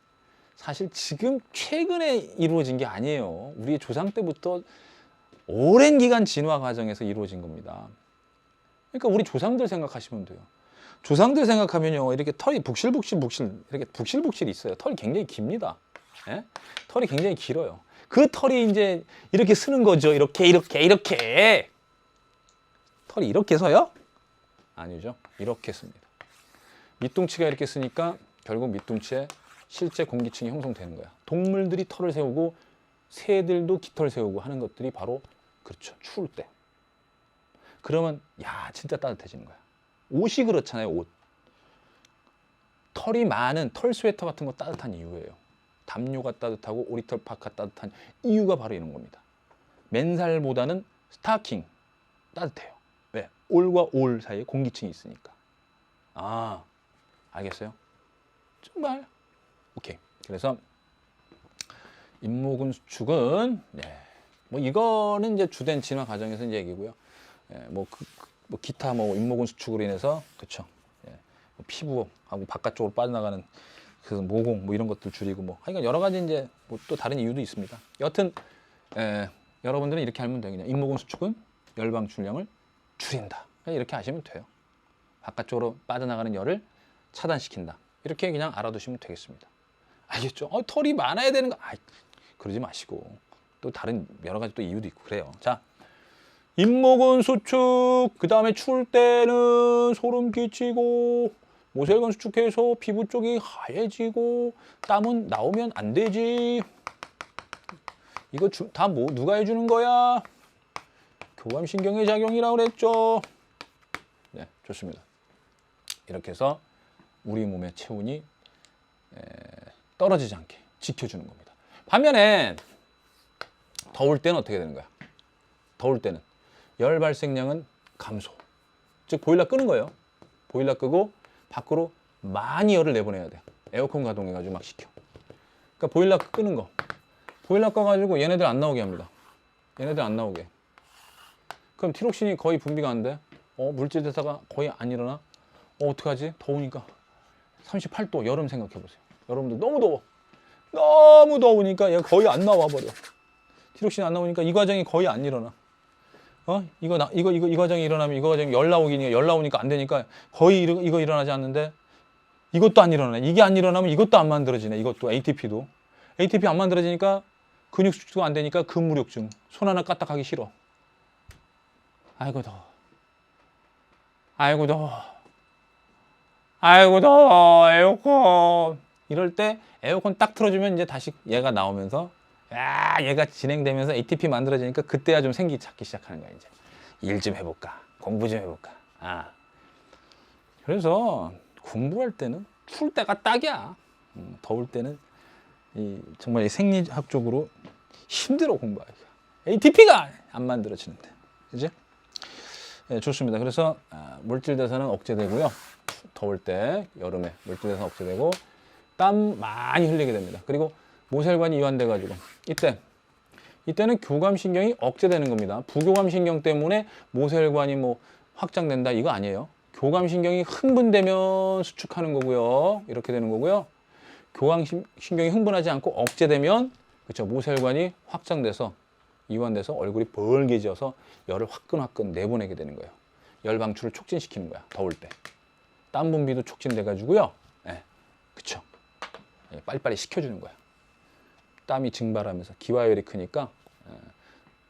사실 지금 최근에 이루어진 게 아니에요. 우리의 조상 때부터 오랜 기간 진화 과정에서 이루어진 겁니다. 그러니까 우리 조상들 생각하시면 돼요. 조상들 생각하면요, 이렇게 털이 북실북실 이렇게 북실북실이 있어요. 털이 굉장히 깁니다. 예? 털이 굉장히 길어요. 그 털이 이제 이렇게 쓰는 거죠. 이렇게. 털이 이렇게 서요? 아니죠. 이렇게 씁니다. 밑둥치가 이렇게 쓰니까 결국 밑둥치에 실제 공기층이 형성되는 거야. 동물들이 털을 세우고 새들도 깃털 세우고 하는 것들이 바로 그렇죠. 추울 때. 그러면 야 진짜 따뜻해지는 거야. 옷이 그렇잖아요. 옷. 털이 많은 털 스웨터 같은 거 따뜻한 이유예요. 담요가 따뜻하고 오리털 파카 따뜻한 이유가 바로 이런 겁니다. 맨살보다는 스타킹 따뜻해요. 왜? 올과 올 사이에 공기층이 있으니까. 아, 알겠어요? 정말 오케이. 그래서 잇모근 수축은 뭐 이거는 이제 주된 진화 과정에서 이제 얘기고요. 뭐 기타 뭐 잇모근 수축으로 인해서 그렇죠. 뭐 피부하고 바깥쪽으로 빠져나가는 그 모공 뭐 이런 것들 줄이고 뭐 하여간 여러 가지 이제 뭐 또 다른 이유도 있습니다. 여튼 여러분들은 이렇게 알면 돼요. 그냥 잇모근 수축은 열방출량을 줄인다. 그냥 이렇게 하시면 돼요. 바깥쪽으로 빠져나가는 열을 차단시킨다. 이렇게 그냥 알아두시면 되겠습니다. 알겠죠? 털이 많아야 되는 거. 그러지 마시고 또 다른 여러 가지 또 이유도 있고 그래요. 자, 잇목은 수축, 그 다음에 추울 때는 소름 끼치고, 모세혈관 수축해서 피부 쪽이 하얘지고, 땀은 나오면 안 되지. 이거 다 누가 해주는 거야? 교감신경의 작용이라고 그랬죠. 네, 좋습니다. 이렇게 해서 우리 몸의 체온이 떨어지지 않게 지켜주는 겁니다. 반면에 더울 때는 어떻게 되는 거야? 더울 때는 열 발생량은 감소. 즉 보일러 끄는 거예요. 보일러 끄고 밖으로 많이 열을 내보내야 돼. 에어컨 가동해가지고 막 식혀. 그러니까 보일러 끄는 거. 보일러 꺼가지고 얘네들 안 나오게 합니다. 얘네들 안 나오게. 그럼 티록신이 거의 분비가 안 돼. 물질 대사가 거의 안 일어나. 어떡하지? 더우니까. 38도 여름 생각해 보세요. 여러분들 너무 더워. 너무 더우니까 얘가 거의 안 나와 버려. 티록신이 안 나오니까 이 과정이 거의 안 일어나. 이 과정이 일어나면 이 과정이 열 나오니까 안 되니까 거의 이거 일어나지 않는데 이것도 안 일어나. 이게 안 일어나면 이것도 안 만들어지네. 이것도 ATP도. ATP 안 만들어지니까 근육 수축도 안 되니까 근무력증. 손 하나 까딱하기 싫어. 아이고 더워. 아이고 더워. 아이고 더워. 에어컨. 이럴 때 에어컨 딱 틀어주면 이제 다시 얘가 나오면서 얘가 진행되면서 ATP 만들어지니까 그때야 좀 생기 찾기 시작하는 거야. 이제 일 좀 해볼까, 공부 좀 해볼까. 그래서 공부할 때는 추울 때가 딱이야. 더울 때는 정말 생리학적으로 힘들어 공부하기가. ATP가 안 만들어지는데, 그지? 네, 좋습니다. 그래서 물질 대사는 억제되고요. 더울 때 여름에 물질 대사 억제되고 땀 많이 흘리게 됩니다. 그리고 모세혈관이 이완돼 가지고 이때는 교감신경이 억제되는 겁니다. 부교감신경 때문에 모세혈관이 확장된다 이거 아니에요. 교감신경이 흥분되면 수축하는 거고요. 이렇게 되는 거고요. 교감신경이 흥분하지 않고 억제되면 그렇죠. 모세혈관이 확장돼서 이완돼서 얼굴이 벌게져서 열을 화끈화끈 내보내게 되는 거예요. 열 방출을 촉진시키는 거야. 더울 때. 땀 분비도 촉진돼 가지고요. 그렇죠. 빨리빨리 식혀주는 거야. 땀이 증발하면서 기화열이 크니까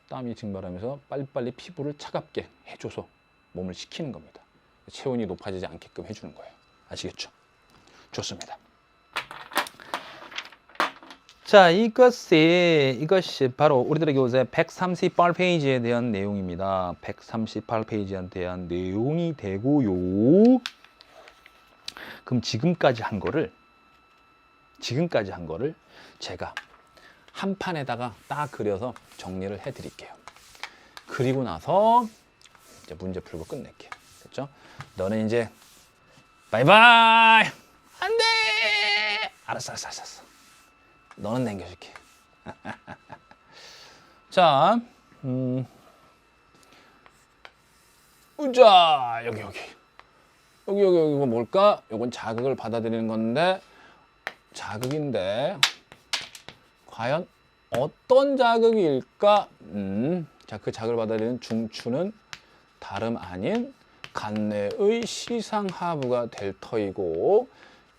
땀이 증발하면서 빨리빨리 피부를 차갑게 해줘서 몸을 식히는 겁니다. 체온이 높아지지 않게끔 해주는 거예요. 아시겠죠? 좋습니다. 자, 이것이 바로 우리들에게 요새 138페이지에 대한 내용입니다. 138페이지에 대한 내용이 되고요. 그럼 지금까지 한 거를 제가 한 판에다가 딱 그려서 정리를 해 드릴게요. 그리고 나서 이제 문제 풀고 끝낼게요. 됐죠? 너는 이제 바이바이! 안 돼! 알았어. 너는 남겨줄게. 자, 자, 여기 이거 뭘까? 이건 자극을 받아들이는 건데 자극인데 과연 어떤 자극일까? 자, 그 자극을 받아들이는 중추는 다름 아닌 간내의 시상하부가 될 터이고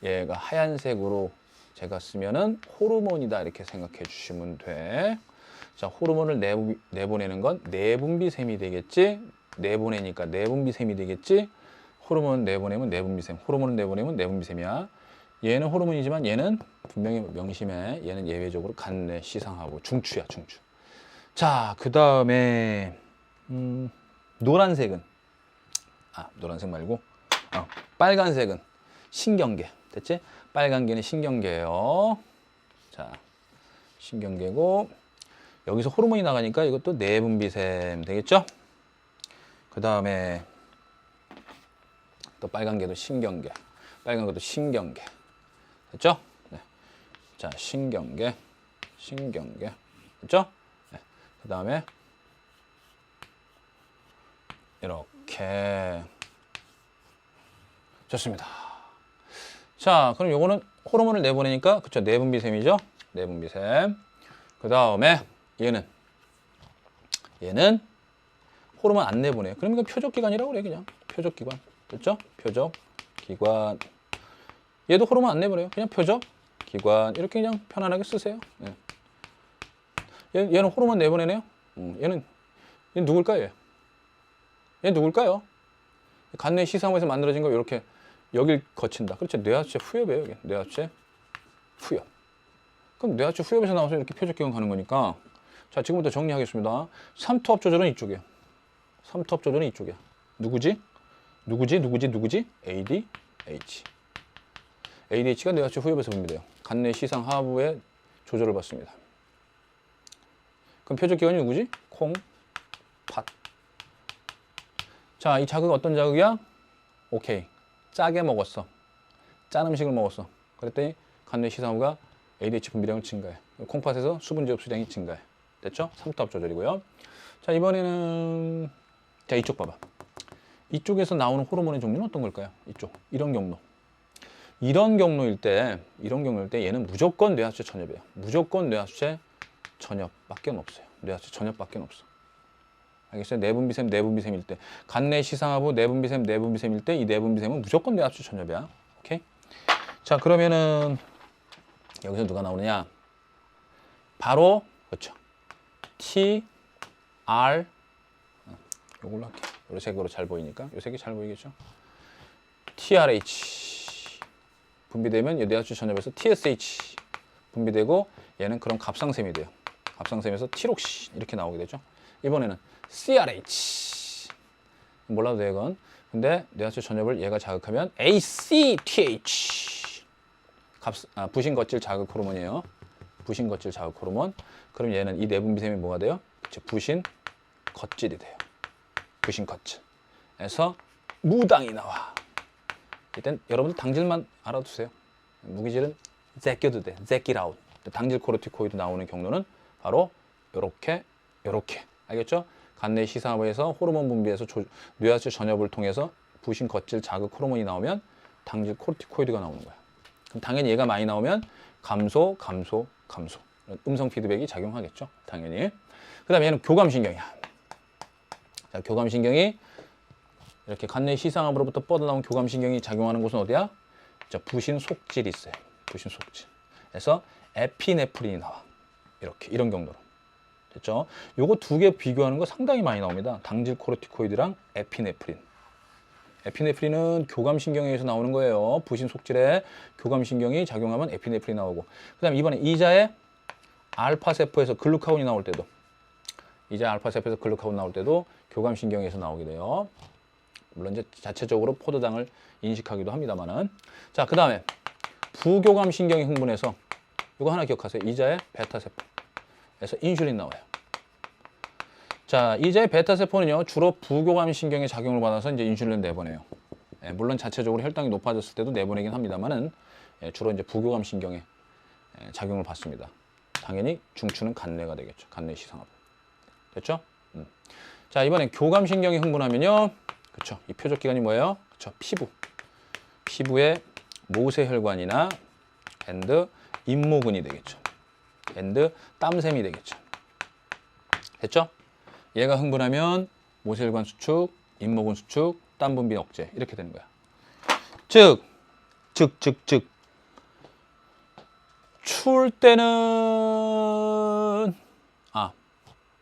얘가 하얀색으로 제가 쓰면은 호르몬이다 이렇게 생각해 주시면 돼. 자, 호르몬을 내보내는 건 내분비샘이 되겠지. 내보내니까 내분비샘이 되겠지. 호르몬 내보내면 내분비샘. 호르몬을 내보내면 내분비샘이야. 얘는 호르몬이지만 얘는 분명히 명심해. 얘는 예외적으로 간내 시상하부 중추야, 중추. 자, 그 다음에 노란색은 노란색 말고 빨간색은 신경계. 됐지? 빨간계는 신경계예요. 자, 신경계고 여기서 호르몬이 나가니까 이것도 내분비샘 되겠죠? 그 다음에 또 빨간계도 신경계. 빨간 것도 신경계. 됐죠? 네. 자, 신경계. 됐죠? 네. 그 다음에 이렇게 좋습니다. 자, 그럼 요거는 호르몬을 내보내니까 그쵸? 내분비샘이죠? 내분비샘. 그 다음에 얘는 호르몬 안 내보내요. 그러니까 표적기관이라고 그래 그냥. 표적기관. 됐죠? 표적기관. 얘도 호르몬 안 내버려요. 그냥 표적, 기관 이렇게 그냥 편안하게 쓰세요. 예. 얘는 호르몬 내보내네요. 얘는 누굴까요? 얘 누굴까요? 간내 시상에서 만들어진 거 이렇게 여길 거친다. 그렇죠. 뇌하체 후엽이에요. 이게. 뇌하체 후엽. 그럼 뇌하체 후엽에서 나와서 이렇게 표적기관 가는 거니까. 자, 지금부터 정리하겠습니다. 삼투압 조절은 이쪽이에요. 삼투압 조절은 이쪽이야. 누구지? ADH. ADH가 뇌하체 후엽에서 분비돼요. 간내 시상 하부의 조절을 받습니다. 그럼 표적기관이 누구지? 콩, 팥. 자, 이 자극 어떤 자극이야? 오케이. 짜게 먹었어. 짠 음식을 먹었어. 그랬더니 간내 시상하부가 ADH 분비량을 증가해. 콩팥에서 수분 접수량이 증가해. 됐죠? 삼투압 조절이고요. 자, 이번에는 자, 이쪽 봐봐. 이쪽에서 나오는 호르몬의 종류는 어떤 걸까요? 이쪽. 이런 경로. 이런 경로일 때 얘는 무조건 뇌하체 전엽이에요. 무조건 뇌하체 전엽밖에 없어요. 뇌하체 전엽밖에 없어. 알겠어요? 내분비샘일 때. 간내 시상하부 내분비샘일 때 이 내분비샘은 무조건 뇌하체 전엽이야. 오케이? 자, 그러면은 여기서 누가 나오느냐? 바로 그렇죠. T, R 요걸로 할게. 요 색으로 잘 보이니까. 요 색이 잘 보이겠죠? TRH 분비되면 뇌하체 전엽에서 TSH 분비되고 얘는 그럼 갑상샘이 돼요. 갑상샘에서 티록신 이렇게 나오게 되죠. 이번에는 CRH 몰라도 돼요, 이건. 근데 뇌하체 전엽을 얘가 자극하면 ACTH 부신거칠 자극 호르몬이에요. 부신거칠 자극 호르몬. 그럼 얘는 이 내분비샘이 뭐가 돼요? 부신거칠이 돼요. 부신거칠에서 무당이 나와. 일단 여러분들 당질만 알아두세요. 무기질은 제껴도 돼. 제끼라웃. 당질 코르티코이드 나오는 경로는 바로 요렇게 알겠죠? 간내 시상하부에서 호르몬 분비에서 뇌하체 전엽을 통해서 부신 거칠 자극 호르몬이 나오면 당질 코르티코이드가 나오는 거야. 그럼 당연히 얘가 많이 나오면 감소. 음성 피드백이 작용하겠죠. 당연히. 그 다음에 얘는 교감신경이야. 자, 교감신경이 이렇게 간내 시상하부로부터 뻗어나온 교감신경이 작용하는 곳은 어디야? 자, 부신 속질이 있어요. 부신 속질. 그래서 에피네프린이 나와. 이렇게 이런 경로로. 됐죠? 요거 두 개 비교하는 거 상당히 많이 나옵니다. 당질 코르티코이드랑 에피네프린. 에피네프린은 교감신경에서 나오는 거예요. 부신 속질에 교감신경이 작용하면 에피네프린이 나오고. 그 다음에 이번에 이자의 알파세포에서 글루카곤이 나올 때도 교감신경에서 나오게 돼요. 물론 이제 자체적으로 포도당을 인식하기도 합니다만은. 자, 그 다음에 부교감신경이 흥분해서 이거 하나 기억하세요. 이자의 베타세포에서 인슐린 나와요. 자, 이자의 베타세포는요, 주로 부교감신경의 작용을 받아서 이제 인슐린을 내보내요. 예, 물론 자체적으로 혈당이 높아졌을 때도 내보내긴 합니다만은 주로 이제 부교감신경의 작용을 받습니다. 당연히 중추는 간내가 되겠죠. 간내 시상하부. 됐죠? 자, 이번엔 교감신경이 흥분하면요. 그쵸. 이 표적기관이 뭐예요? 그쵸. 피부의 모세혈관이나 앤드 잇모근이 되겠죠. 앤드 땀샘이 되겠죠. 됐죠? 얘가 흥분하면 모세혈관 수축, 잇모근 수축, 땀 분비 억제 이렇게 되는 거야. 즉 추울 때는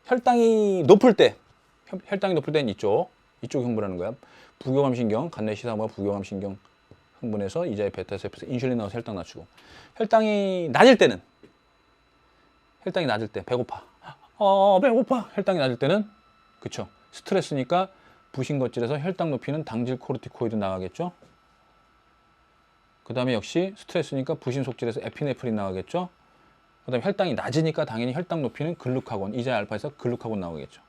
혈당이 높을 때는 이쪽 흥분하는 거야. 부교감신경, 간내 시상하부가 부교감신경 흥분해서 이자의 베타세포에서 인슐린 나와서 혈당 낮추고. 혈당이 낮을 때 배고파. 배고파. 혈당이 낮을 때는 그쵸. 스트레스니까 부신거칠에서 혈당 높이는 당질 코르티코이드 나가겠죠. 그 다음에 역시 스트레스니까 부신 속질에서 에피네프린 나가겠죠. 그 다음에 혈당이 낮으니까 당연히 혈당 높이는 글루카곤, 이자의 알파에서 글루카곤 나오겠죠.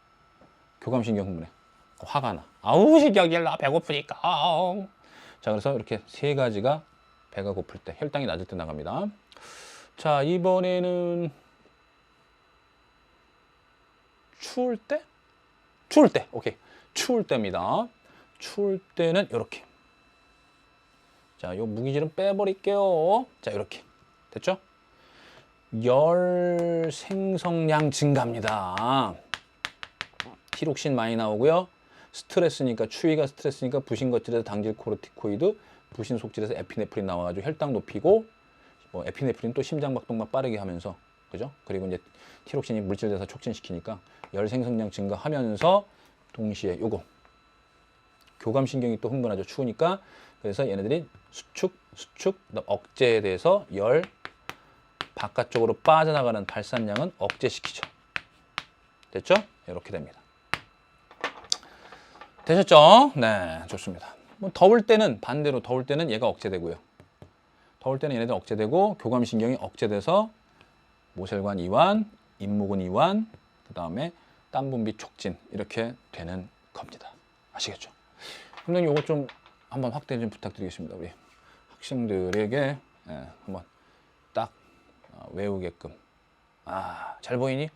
교감신경 흥분해. 화가 나. 아우, 신경질 나. 배고프니까. 자, 그래서 이렇게 세 가지가 배가 고플 때, 혈당이 낮을 때 나갑니다. 자, 이번에는 추울 때? 오케이. 추울 때입니다. 추울 때는 이렇게. 자, 요 무기질은 빼버릴게요. 자, 이렇게. 됐죠? 열 생성량 증가합니다. 티록신 많이 나오고요. 스트레스니까, 추위가 스트레스니까 부신거칠에서 당질 코르티코이드, 부신 속질에서 에피네프린 나와가지고 혈당 높이고 뭐 에피네프린 또 심장 박동만 빠르게 하면서 그죠? 그리고 이제 티록신이 물질대사 촉진시키니까 열 생성량 증가하면서 동시에 요거 교감신경이 또 흥분하죠. 추우니까. 그래서 얘네들이 수축, 억제에 대해서 열 바깥쪽으로 빠져나가는 발산량은 억제시키죠. 됐죠? 이렇게 됩니다. 되셨죠? 네, 좋습니다. 뭐 더울 때는 반대로 더울 때는 얘가 억제되고요. 더울 때는 얘네들 억제되고 교감신경이 억제돼서 모혈관 이완, 잇모근 이완, 그 다음에 땀 분비 촉진 이렇게 되는 겁니다. 아시겠죠? 선생님 요거 좀 한번 확대 좀 부탁드리겠습니다. 우리 학생들에게 한번 딱 외우게끔. 아, 잘 보이니?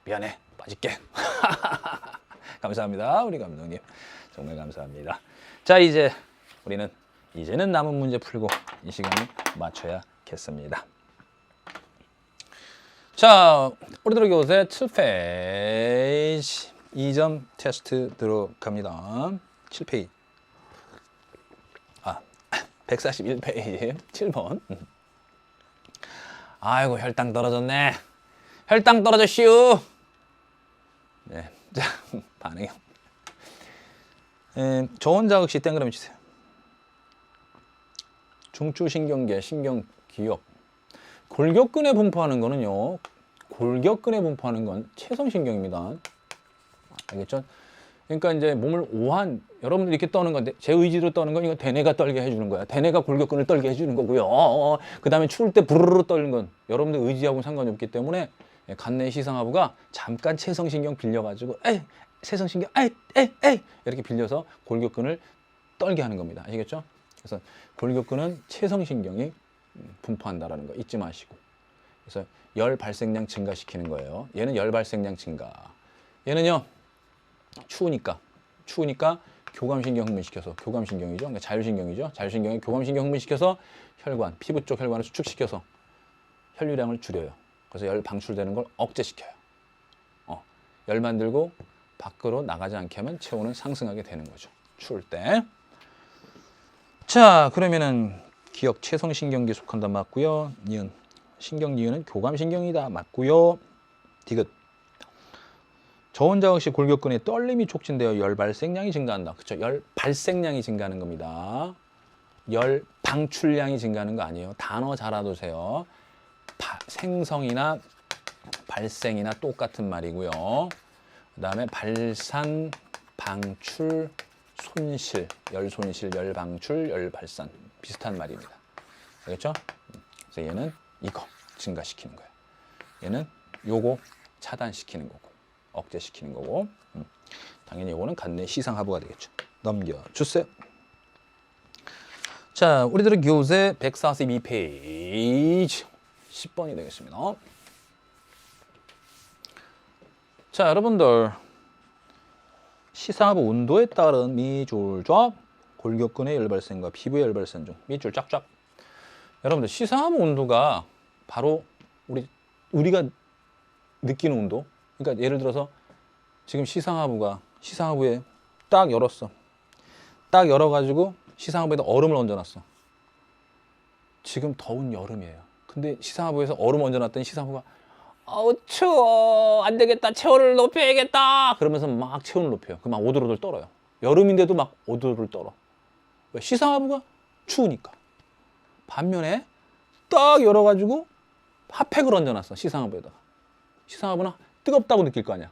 미안해, 빠질게. 감사합니다, 우리 감독님. 정말 감사합니다. 자, 이제는 남은 문제 풀고 이 시간을 맞춰야겠습니다. 자, 우리들 교재 7페이지 2점 테스트 들어갑니다. 7페이지. 141페이지 7번. 아이고, 혈당 떨어졌네. 혈당 떨어졌슈. 네, 자, 반응이. 저온자극 시 땡그라미 주세요. 중추신경계, 신경기역. 골격근에 분포하는 거는요. 골격근에 분포하는 건 채성신경입니다. 알겠죠? 그러니까 이제 몸을 여러분들 이렇게 떠는 건데 제 의지로 떠는 건 이거 대뇌가 떨게 해주는 거야. 대뇌가 골격근을 떨게 해주는 거고요. 그 다음에 추울 때 부르르 떨는 건 여러분들 의지하고는 상관이 없기 때문에 간내 시상하부가 잠깐 채성신경 빌려가지고 채성신경 에이 이렇게 빌려서 골격근을 떨게 하는 겁니다. 아시겠죠? 그래서 골격근은 채성신경이 분포한다라는 거 잊지 마시고. 그래서 열 발생량 증가시키는 거예요. 얘는 열 발생량 증가. 얘는요. 추우니까 교감신경 흥분시켜서 교감신경이죠. 그러니까 자율신경이죠. 자율신경이 교감신경 흥분시켜서 혈관, 피부 쪽 혈관을 수축시켜서 혈류량을 줄여요. 그래서 열 방출되는 걸 억제시켜요. 열 만들고 밖으로 나가지 않게 하면 체온은 상승하게 되는 거죠. 추울 때. 자, 그러면은 기역 채성신경계에 속한다 맞고요. 니은 신경 니은은 교감신경이다 맞고요. 디귿 저온자극 시 골격근의 떨림이 촉진되어 열 발생량이 증가한다. 그렇죠? 열 발생량이 증가하는 겁니다. 열 방출량이 증가하는 거 아니에요. 단어 잘 알아두세요. 생성이나 발생이나 똑같은 말이고요. 그 다음에 발산, 방출, 손실, 열 손실, 열 방출, 열 발산 비슷한 말입니다. 알겠죠? 그래서 얘는 이거 증가시키는 거예요. 얘는 요거 차단시키는 거고 억제시키는 거고 당연히 요거는 간내 시상하부가 되겠죠. 넘겨주세요. 자, 우리들은 교재 142페이지 10번이 되겠습니다. 자, 여러분들 시상하부 온도에 따른 미졸적 골격근의 열발생과 피부의 열발생 중 밑줄 쫙쫙. 여러분들 시상하부 온도가 바로 우리가 느끼는 온도. 그러니까 예를 들어서 지금 시상하부에 딱 열었어. 딱 열어가지고 시상하부에다 얼음을 얹어놨어. 지금 더운 여름이에요. 근데 시상하부에서 얼음 얹어놨더니 시상하부가 아우 추워 안 되겠다 체온을 높여야겠다 그러면서 막 체온을 높여요. 그 막 오돌오돌 떨어요. 여름인데도 막 오돌오돌 떨어. 왜? 시상하부가 추우니까. 반면에 딱 열어가지고 핫팩을 얹어놨어. 시상하부에다가. 시상하부는 뜨겁다고 느낄 거 아니야.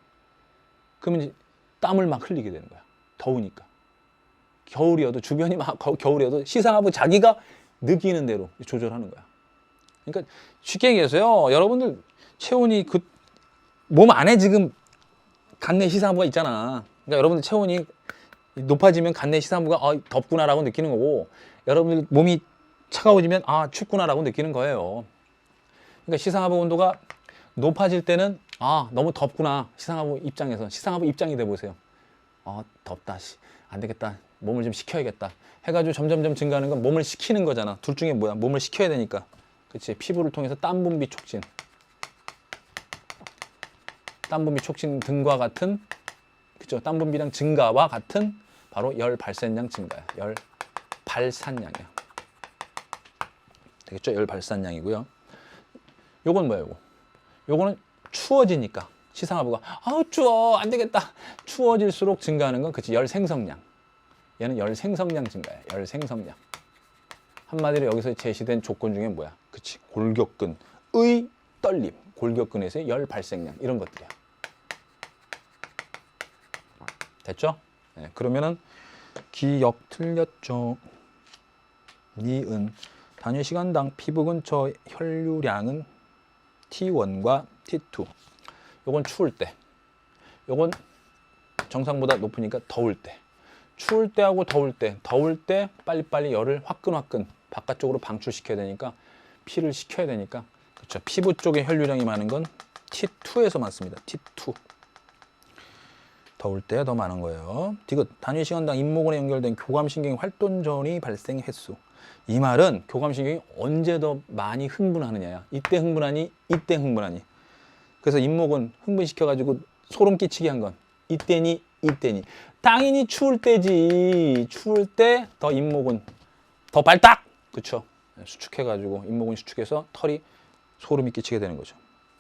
그러면 이제 땀을 막 흘리게 되는 거야. 더우니까. 겨울이어도 주변이 막 겨울이어도 시상하부 자기가 느끼는 대로 조절하는 거야. 그러니까 쉽게 얘기해서요. 여러분들 체온이 몸 안에 지금 간내 시상하부가 있잖아. 그러니까 여러분들 체온이 높아지면 간내 시상하부가 덥구나라고 느끼는 거고 여러분들 몸이 차가워지면 춥구나라고 느끼는 거예요. 그러니까 시상하부 온도가 높아질 때는 너무 덥구나. 시상하부 입장이 돼 보세요. 덥다. 안 되겠다. 몸을 좀 식혀야겠다. 해가지고 점점점 증가하는 건 몸을 식히는 거잖아. 둘 중에 뭐야? 몸을 식혀야 되니까. 그치? 피부를 통해서 땀 분비 촉진. 땀 분비 촉진 등과 같은, 그쵸? 땀 분비량 증가와 같은 바로 열 발생량 증가야. 열 발산량이야. 되겠죠? 열 발산량이고요. 요건 뭐야, 요거? 요거는 추워지니까 시상하부가 아우 추워 안 되겠다. 추워질수록 증가하는 건 그치 열 생성량. 얘는 열 생성량 증가야. 열 생성량. 한마디로 여기서 제시된 조건 중에 뭐야? 그치 골격근의 떨림. 골격근에서의 열 발생량 이런 것들이야. 됐죠? 네, 그러면은 기억 틀렸죠. 니은 단위 시간당 피부 근처 혈류량은 T1과 T2. 요건 추울 때. 요건 정상보다 높으니까 더울 때. 추울 때하고 더울 때. 더울 때 빨리빨리 열을 화끈화끈 바깥쪽으로 방출시켜야 되니까 피를 식혀야 되니까 그렇죠. 피부 쪽에 혈류량이 많은 건 T2에서 많습니다. T2. 더울 때 더 많은 거예요. 디귿 단위 시간당 잇모근에 연결된 교감신경의 활동 전이 발생 횟수. 이 말은 교감신경이 언제 더 많이 흥분하느냐야. 이때 흥분하니 이때 흥분하니. 그래서 잇모근 흥분시켜가지고 소름 끼치게 한 건 이때니 이때니. 당연히 추울 때지. 추울 때 더 잇모근 더 발딱. 그쵸? 수축해가지고 잇모근이 수축해서 털이 소름이 끼치게 되는 거죠.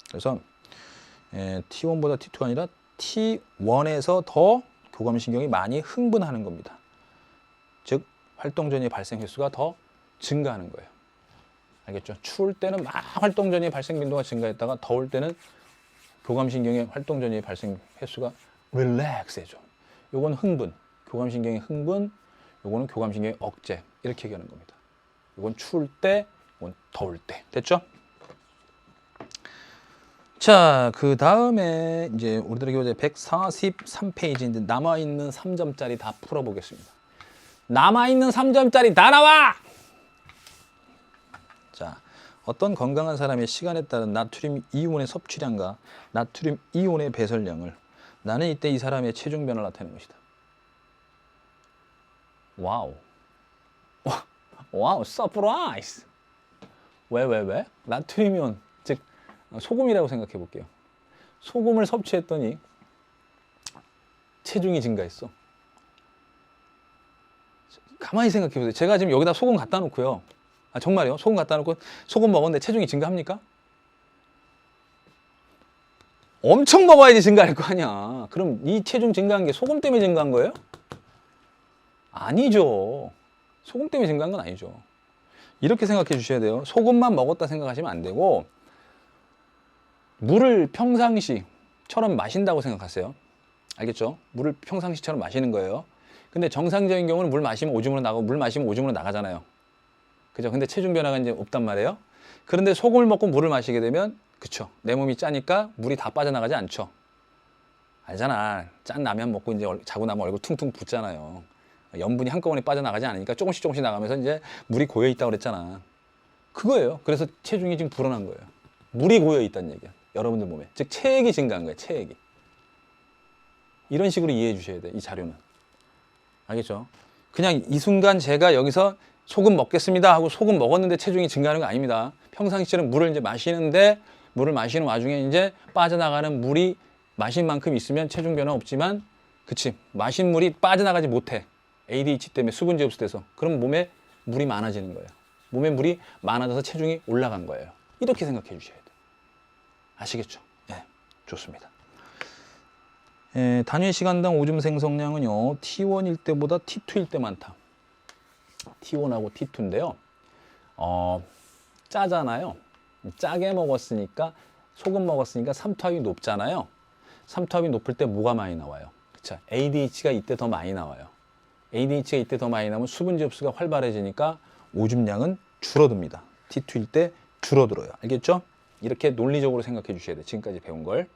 그래서 T1보다 T2가 아니라 T1에서 더 교감신경이 많이 흥분하는 겁니다. 즉 활동전이 발생 횟수가 더 증가하는 거예요. 알겠죠? 추울 때는 막 활동전이 발생 빈도가 증가했다가 더울 때는 교감신경의 활동전이 발생 횟수가 릴렉스해져. 요건 흥분, 교감신경의 흥분, 요거는 교감신경의 억제 이렇게 얘기하는 겁니다. 요건 추울 때, 요건 더울 때. 됐죠? 자, 그 다음에 이제 우리들의 교재 143페이지인데 남아있는 3점짜리 다 풀어보겠습니다. 남아있는 3점짜리 다 나와! 자, 어떤 건강한 사람의 시간에 따른 나트륨 이온의 섭취량과 나트륨 이온의 배설량을 나는 이때 이 사람의 체중 변화를 나타내는 것이다. 와우. 와우, 서프라이즈! 왜? 나트륨 이온, 즉 소금이라고 생각해 볼게요. 소금을 섭취했더니 체중이 증가했어. 가만히 생각해 보세요. 제가 지금 여기다 소금 갖다 놓고요. 아, 정말요? 소금 갖다 놓고 소금 먹었는데 체중이 증가합니까? 엄청 먹어야지 증가할 거 아니야. 그럼 이 체중 증가한 게 소금 때문에 증가한 거예요? 아니죠. 소금 때문에 증가한 건 아니죠. 이렇게 생각해 주셔야 돼요. 소금만 먹었다 생각하시면 안 되고 물을 평상시처럼 마신다고 생각하세요. 알겠죠? 물을 평상시처럼 마시는 거예요. 근데 정상적인 경우는 물 마시면 오줌으로 나가고 물 마시면 오줌으로 나가잖아요. 그죠? 근데 체중 변화가 이제 없단 말이에요. 그런데 소금을 먹고 물을 마시게 되면 그쵸? 내 몸이 짜니까 물이 다 빠져나가지 않죠. 알잖아. 짠 라면 먹고 이제 자고 나면 얼굴 퉁퉁 붓잖아요. 염분이 한꺼번에 빠져나가지 않으니까 조금씩 나가면서 이제 물이 고여 있다고 그랬잖아. 그거예요. 그래서 체중이 지금 불어난 거예요. 물이 고여 있다는 얘기야. 여러분들 몸에. 즉 체액이 증가한 거예요. 체액이. 이런 식으로 이해해 주셔야 돼. 이 자료는. 알겠죠? 그냥 이 순간 제가 여기서 소금 먹겠습니다 하고 소금 먹었는데 체중이 증가하는 거 아닙니다. 평상시처럼 물을 이제 마시는데 물을 마시는 와중에 이제 빠져나가는 물이 마신 만큼 있으면 체중 변화 없지만 그치 마신 물이 빠져나가지 못해. ADH 때문에 수분 제흡수돼서 그럼 몸에 물이 많아지는 거예요. 몸에 물이 많아져서 체중이 올라간 거예요. 이렇게 생각해 주셔야 돼요. 아시겠죠? 네, 좋습니다. 단위 시간당 오줌 생성량은요 T1일 때보다 T2일 때 많다. T1하고 T2인데요. 짜잖아요. 짜게 먹었으니까 소금 먹었으니까 삼투압이 높잖아요. 삼투압이 높을 때 뭐가 많이 나와요? 그쵸? ADH가 이때 더 많이 나와요. ADH가 이때 더 많이 나오면 수분 접수가 활발해지니까 오줌량은 줄어듭니다. T2일 때 줄어들어요. 알겠죠? 이렇게 논리적으로 생각해 주셔야 돼요. 지금까지 배운 걸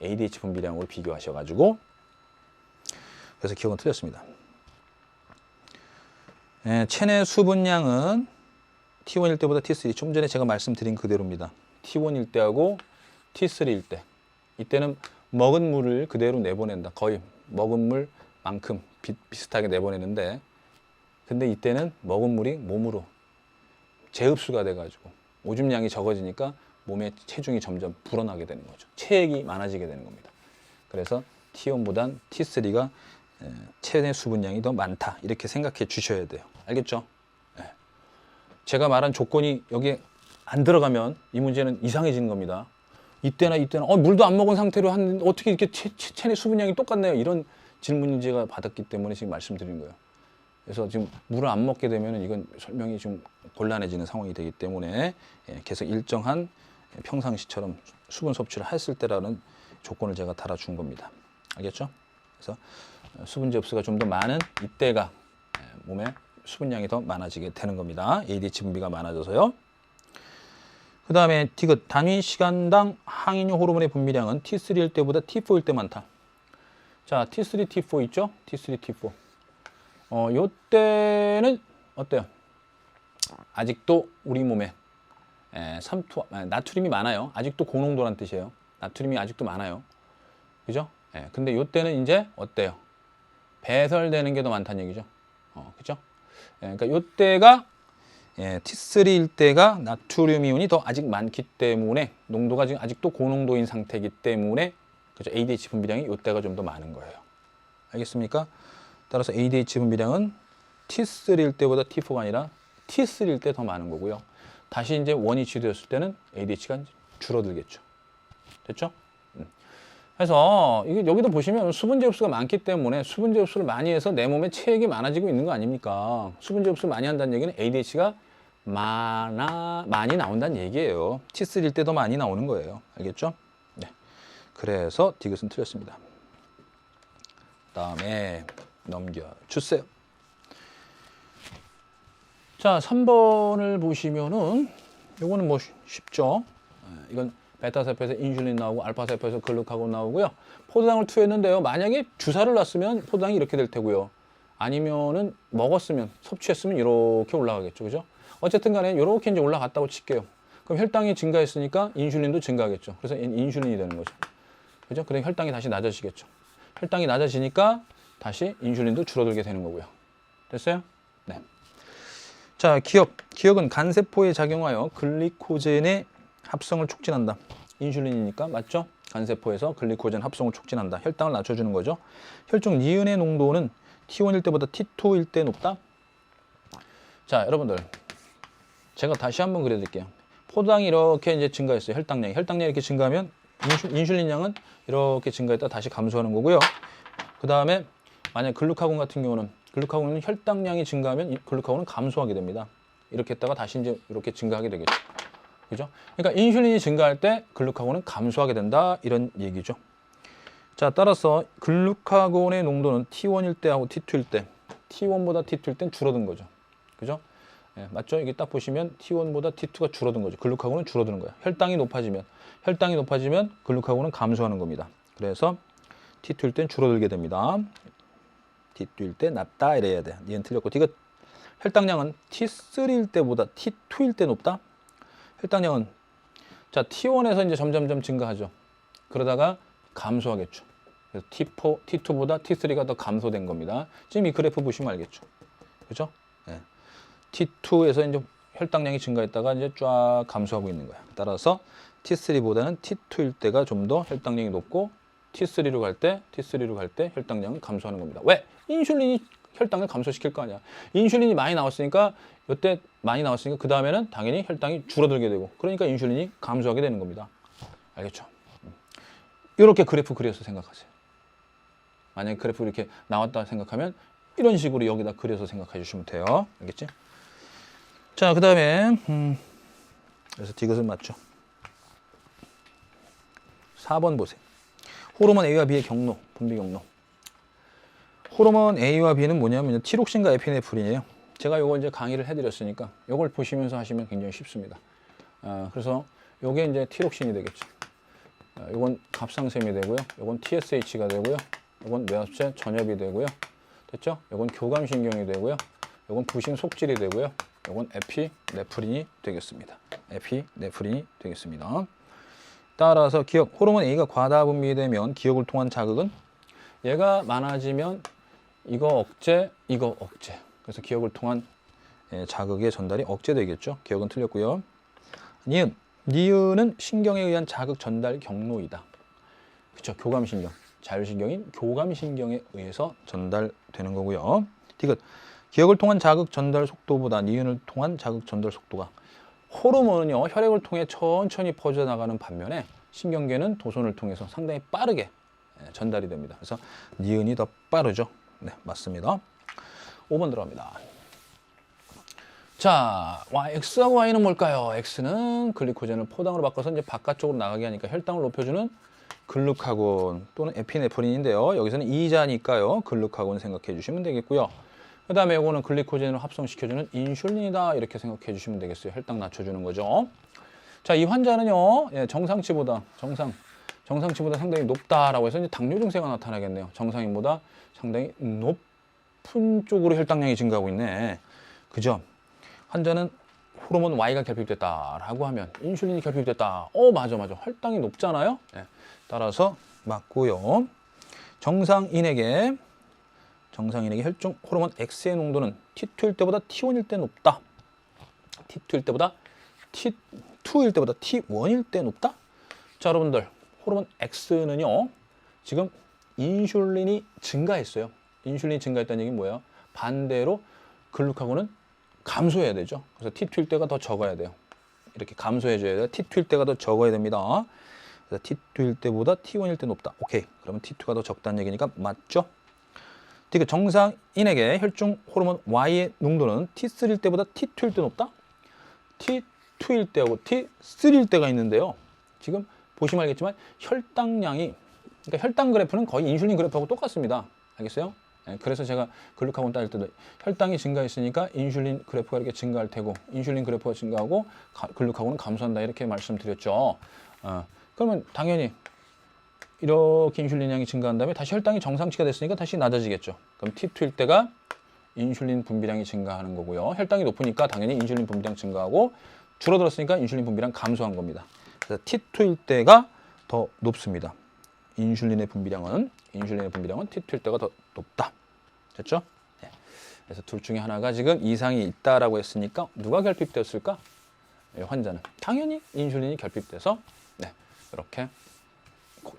ADH 분비량으로 비교하셔가지고 그래서 기억은 틀렸습니다. 체내 수분량은 T1일 때보다 T3 좀 전에 제가 말씀드린 그대로입니다. T1일 때하고 T3일 때 이때는 먹은 물을 그대로 내보낸다. 거의 먹은 물만큼 비슷하게 내보내는데 근데 이때는 먹은 물이 몸으로 재흡수가 돼가지고 오줌량이 적어지니까 몸의 체중이 점점 불어나게 되는 거죠. 체액이 많아지게 되는 겁니다. 그래서 T1보단 T3가 체내 수분량이 더 많다. 이렇게 생각해 주셔야 돼요. 알겠죠? 네. 제가 말한 조건이 여기에 안 들어가면 이 문제는 이상해지는 겁니다. 이때나 물도 안 먹은 상태로 한 어떻게 이렇게 체내 수분량이 똑같나요? 이런 질문을 제가 받았기 때문에 지금 말씀드린 거예요. 그래서 지금 물을 안 먹게 되면 이건 설명이 좀 곤란해지는 상황이 되기 때문에 계속 일정한 평상시처럼 수분 섭취를 했을 때라는 조건을 제가 달아준 겁니다. 알겠죠? 그래서 수분제 흡수가 좀 더 많은 이때가 몸에 수분량이 더 많아지게 되는 겁니다. ADH 분비가 많아져서요. 그 다음에 디귿 단위 시간당 항인효 호르몬의 분비량은 T3일 때보다 T4일 때 많다. 자, T3, T4 있죠? T3, T4. 요 때는 어때요? 아직도 우리 몸에 나트륨이 많아요. 아직도 고농도란 뜻이에요. 나트륨이 아직도 많아요. 그죠? 근데 요 때는 이제 어때요? 배설되는 게 더 많다는 얘기죠. 그죠? 그러니까 요 때가 T3일 때가 나트륨 이온이 더 아직 많기 때문에 농도가 지금 아직도 고농도인 상태이기 때문에 그죠? ADH 분비량이 요 때가 좀 더 많은 거예요. 알겠습니까? 따라서 ADH 분비량은 T3일 때보다 T4가 아니라 T3일 때 더 많은 거고요. 다시 이제 원이 취되었을 때는 ADH가 줄어들겠죠. 됐죠? 그래서 이게 여기도 보시면 수분제 흡수가 많기 때문에 수분제 흡수를 많이 해서 내 몸에 체액이 많아지고 있는 거 아닙니까? 수분제 흡수를 많이 한다는 얘기는 ADH가 많이 나온다는 얘기예요. T3일 때 더 많이 나오는 거예요. 알겠죠? 네. 그래서 디귿은 틀렸습니다. 다음에 넘겨주세요. 자, 3번을 보시면은 요거는 뭐 쉽죠? 이건 베타세포에서 인슐린 나오고 알파세포에서 글루카곤 나오고요. 포도당을 투여했는데요. 만약에 주사를 놨으면 포도당이 이렇게 될 테고요. 아니면은 먹었으면 섭취했으면 이렇게 올라가겠죠. 그죠? 어쨌든 간에 이렇게 이제 올라갔다고 칠게요. 그럼 혈당이 증가했으니까 인슐린도 증가하겠죠. 그래서 인슐린이 되는 거죠. 그죠? 그럼 혈당이 다시 낮아지겠죠. 혈당이 낮아지니까 다시 인슐린도 줄어들게 되는 거고요. 됐어요? 네. 자, 기억은 간세포에 작용하여 글리코젠의 합성을 촉진한다. 인슐린이니까 맞죠? 간세포에서 글리코젠 합성을 촉진한다. 혈당을 낮춰주는 거죠. 혈중 니은의 농도는 T1일 때보다 T2일 때 높다. 자, 여러분들 제가 다시 한번 그려드릴게요. 포도당이 이렇게 이제 증가했어요. 혈당량이 이렇게 증가하면 인슐린량은 이렇게 증가했다 다시 감소하는 거고요. 그 다음에 만약 글루카곤 같은 경우는 글루카곤은 혈당량이 증가하면 글루카곤은 감소하게 됩니다. 이렇게 했다가 다시 이제 이렇게 증가하게 되겠죠. 그죠? 그러니까 인슐린이 증가할 때 글루카곤은 감소하게 된다 이런 얘기죠. 자, 따라서 글루카곤의 농도는 T1일 때하고 T2일 때 T1보다 T2일 땐 줄어든 거죠. 그죠? 맞죠? 이게 딱 보시면 T1보다 T2가 줄어든 거죠. 글루카곤은 줄어드는 거예요. 혈당이 높아지면 글루카곤은 감소하는 겁니다. 그래서 T2일 땐 줄어들게 됩니다. T2일 때 낮다 이래야 돼. 얘는 틀렸고 이거 혈당량은 T3일 때보다 T2일 때 높다. 혈당량은 자 T1에서 이제 점점점 증가하죠. 그러다가 감소하겠죠. 그래서 T2보다 T3가 더 감소된 겁니다. 지금 이 그래프 보시면 알겠죠. 그죠? 네. T2에서 이제 혈당량이 증가했다가 이제 쫙 감소하고 있는 거야. 따라서 T3보다는 T2일 때가 좀 더 혈당량이 높고 T3로 갈 때 혈당량은 감소하는 겁니다. 왜? 인슐린이 혈당을 감소시킬 거 아니야. 인슐린이 많이 나왔으니까 이때 많이 나왔으니까 그 다음에는 당연히 혈당이 줄어들게 되고 그러니까 인슐린이 감소하게 되는 겁니다. 알겠죠? 이렇게 그래프 그려서 생각하세요. 만약에 그래프 이렇게 나왔다 생각하면 이런 식으로 여기다 그려서 생각해 주시면 돼요. 알겠지? 자, 그 다음에 그래서 디귿은 맞죠. 4번 보세요. 호르몬 A와 B의 경로, 분비 경로. 호르몬 A와 B는 뭐냐면 티록신과 에피네프린이에요. 제가 요거 이제 강의를 해드렸으니까 요걸 보시면서 하시면 굉장히 쉽습니다. 그래서 요게 이제 티록신이 되겠죠. 요건 갑상샘이 되고요. 요건 TSH가 되고요. 요건 뇌합체 전엽이 되고요. 됐죠? 요건 교감신경이 되고요. 요건 부신 속질이 되고요. 요건 에피네프린이 되겠습니다. 에피네프린이 되겠습니다. 따라서 기억, 호르몬 A가 과다 분비되면 기억을 통한 자극은 얘가 많아지면 이거 억제, 이거 억제. 그래서 기억을 통한 자극의 전달이 억제되겠죠. 기억은 틀렸고요. 니은은 신경에 의한 자극 전달 경로이다. 그렇죠. 교감신경. 자율신경인 교감신경에 의해서 전달되는 거고요. 디귿. 기억을 통한 자극 전달 속도보다 니은을 통한 자극 전달 속도가 호르몬은요 혈액을 통해 천천히 퍼져나가는 반면에 신경계는 도선을 통해서 상당히 빠르게 전달이 됩니다. 그래서 니은이 더 빠르죠. 네, 맞습니다. 5번 들어갑니다. 자, X하고 Y는 뭘까요? X는 글리코젠을 포당으로 바꿔서 이제 바깥쪽으로 나가게 하니까 혈당을 높여주는 글루카곤 또는 에피네프린인데요. 여기서는 이자니까요. 글루카곤 생각해 주시면 되겠고요. 그 다음에 이거는 글리코젠을 합성시켜주는 인슐린이다. 이렇게 생각해 주시면 되겠어요. 혈당 낮춰주는 거죠. 자, 이 환자는요. 정상치보다 상당히 높다라고 해서 이제 당뇨 증세가 나타나겠네요. 정상인보다 상당히 높은 쪽으로 혈당량이 증가하고 있네. 그죠? 환자는 호르몬 Y가 결핍됐다라고 하면 인슐린이 결핍됐다. 맞아. 혈당이 높잖아요. 따라서 맞고요. 정상인에게 혈중 호르몬 X의 농도는 T2일 때보다 T1일 때 높다. T2일 때보다 T1일 때 높다. 자, 여러분들 호르몬 X는요. 지금 인슐린이 증가했어요. 인슐린이 증가했다는 얘기는 뭐예요? 반대로 글루카곤은 감소해야 되죠. 그래서 T2일 때가 더 적어야 돼요. 이렇게 감소해줘야 돼요. T2일 때가 더 적어야 됩니다. 그래서 T2일 때보다 T1일 때 높다. 오케이. 그러면 T2가 더 적다는 얘기니까 맞죠? 그 정상인에게 혈중 호르몬 Y의 농도는 T3일 때보다 T2일 때 높다? T2일 때하고 T3일 때가 있는데요. 지금 보시면 알겠지만 혈당량이, 그러니까 혈당 그래프는 거의 인슐린 그래프하고 똑같습니다. 알겠어요? 그래서 제가 글루카곤 따질 때도 혈당이 증가했으니까 인슐린 그래프가 이렇게 증가할 테고 인슐린 그래프가 증가하고 글루카곤은 감소한다 이렇게 말씀드렸죠. 그러면 당연히 이렇게 인슐린량이 증가한 다음에 다시 혈당이 정상치가 됐으니까 다시 낮아지겠죠. 그럼 T2일 때가 인슐린 분비량이 증가하는 거고요. 혈당이 높으니까 당연히 인슐린 분비량 증가하고 줄어들었으니까 인슐린 분비량 감소한 겁니다. 그래서 T2일 때가 더 높습니다. 인슐린의 분비량은 T2일 때가 더 높다. 됐죠? 네. 그래서 둘 중에 하나가 지금 이상이 있다라고 했으니까 누가 결핍되었을까? 환자는 당연히 인슐린이 결핍돼서 이렇게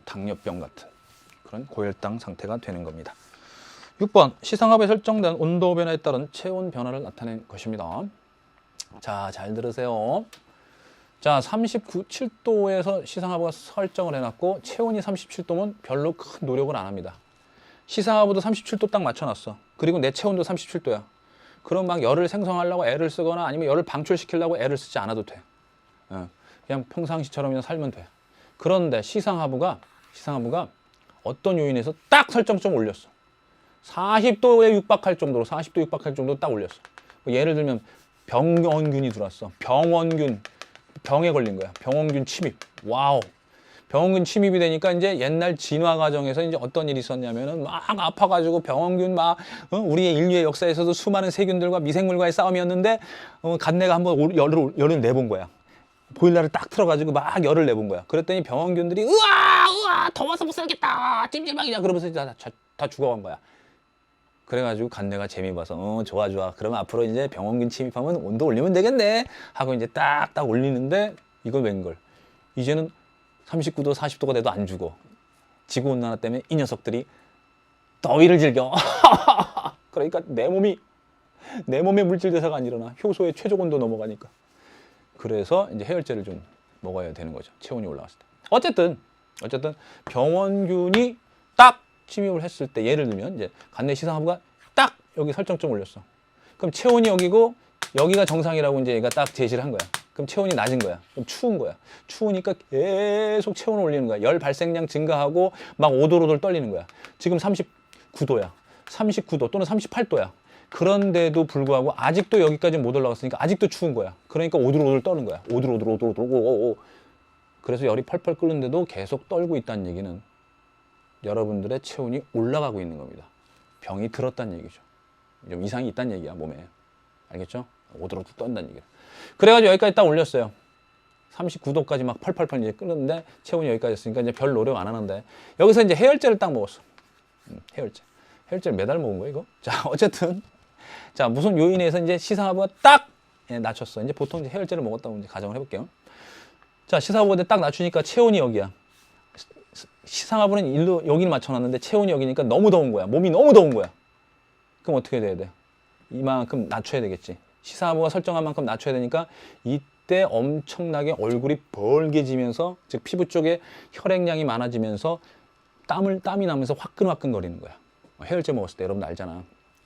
당뇨병 같은 그런 고혈당 상태가 되는 겁니다. 6번 시상압에 설정된 온도 변화에 따른 체온 변화를 나타낸 것입니다. 자, 잘 들으세요. 자, 37도에서 시상압을 설정을 해놨고 체온이 37도면 별로 큰 노력을 안 합니다. 시상압도 37도 딱 맞춰놨어. 그리고 내 체온도 37도야. 그럼 막 열을 생성하려고 애를 쓰거나 아니면 열을 방출시키려고 애를 쓰지 않아도 돼. 그냥 평상시처럼 그냥 살면 돼. 그런데 시상하부가 어떤 요인에서 딱 설정점 올렸어. 40도에 육박할 정도로 40도 육박할 정도로 딱 올렸어. 예를 들면 병원균이 들어왔어. 병에 걸린 거야. 병원균 침입. 와우. 병원균 침입이 되니까 이제 옛날 진화 과정에서 이제 어떤 일이 있었냐면은 막 아파가지고 병원균 우리의 인류의 역사에서도 수많은 세균들과 미생물과의 싸움이었는데 간내가 한번 열을 내본 거야. 보일러를 딱 틀어가지고 막 열을 내본 거야. 그랬더니 병원균들이 으아 더워서 못 살겠다 찜질방이냐 그러면서 다 죽어간 거야. 그래가지고 간내가 재미봐서 좋아 그러면 앞으로 이제 병원균 침입하면 온도 올리면 되겠네 하고 이제 딱딱 올리는데 이거 웬걸 이제는 39도 40도가 돼도 안 죽어. 지구온난화 때문에 이 녀석들이 더위를 즐겨. 그러니까 내 몸의 물질 대사가 안 일어나. 효소의 최저 온도 넘어가니까. 그래서 이제 해열제를 좀 먹어야 되는 거죠. 체온이 올라갔을 때. 어쨌든 병원균이 딱 침입을 했을 때 예를 들면 이제 간내 시상하부가 딱 여기 설정점 올렸어. 그럼 체온이 여기고 여기가 정상이라고 이제 얘가 딱 제시를 한 거야. 그럼 체온이 낮은 거야. 그럼 추운 거야. 추우니까 계속 체온을 올리는 거야. 열 발생량 증가하고 막 오돌오돌 떨리는 거야. 지금 39도야. 39도 또는 38도야. 그런데도 불구하고 아직도 여기까지 못 올라갔으니까 아직도 추운 거야. 그러니까 오돌오돌 떠는 거야. 오돌오돌. 그래서 열이 펄펄 끓는데도 계속 떨고 있다는 얘기는 여러분들의 체온이 올라가고 있는 겁니다. 병이 들었다는 얘기죠. 좀 이상이 있다는 얘기야, 몸에. 알겠죠? 오돌오돌 떤다는 얘기야. 그래가지고 여기까지 딱 올렸어요. 39도까지 막 펄펄펄 이제 끓는데 체온이 여기까지 했으니까 이제 별 노력 안 하는데 여기서 이제 해열제를 딱 먹었어. 해열제를 매달 먹은 거야, 이거? 자, 어쨌든. 자, 무슨 요인에서 이제 시상하부가 딱 낮췄어. 이제 보통 이제 해열제를 먹었다고 이제 가정을 해볼게요. 자, 시상하부가 딱 낮추니까 체온이 여기야. 시상하부는 일로 여기를 맞춰놨는데 체온이 여기니까 너무 더운 거야. 몸이 너무 더운 거야. 그럼 어떻게 돼야 돼? 이만큼 낮춰야 되겠지. 시사하부가 설정한 만큼 낮춰야 되니까 이때 엄청나게 얼굴이 벌게지면서, 즉 피부 쪽에 혈액량이 많아지면서 땀이 나면서 화끈화끈 거리는 거야. 해열제 먹었을 때 여러분 알잖아.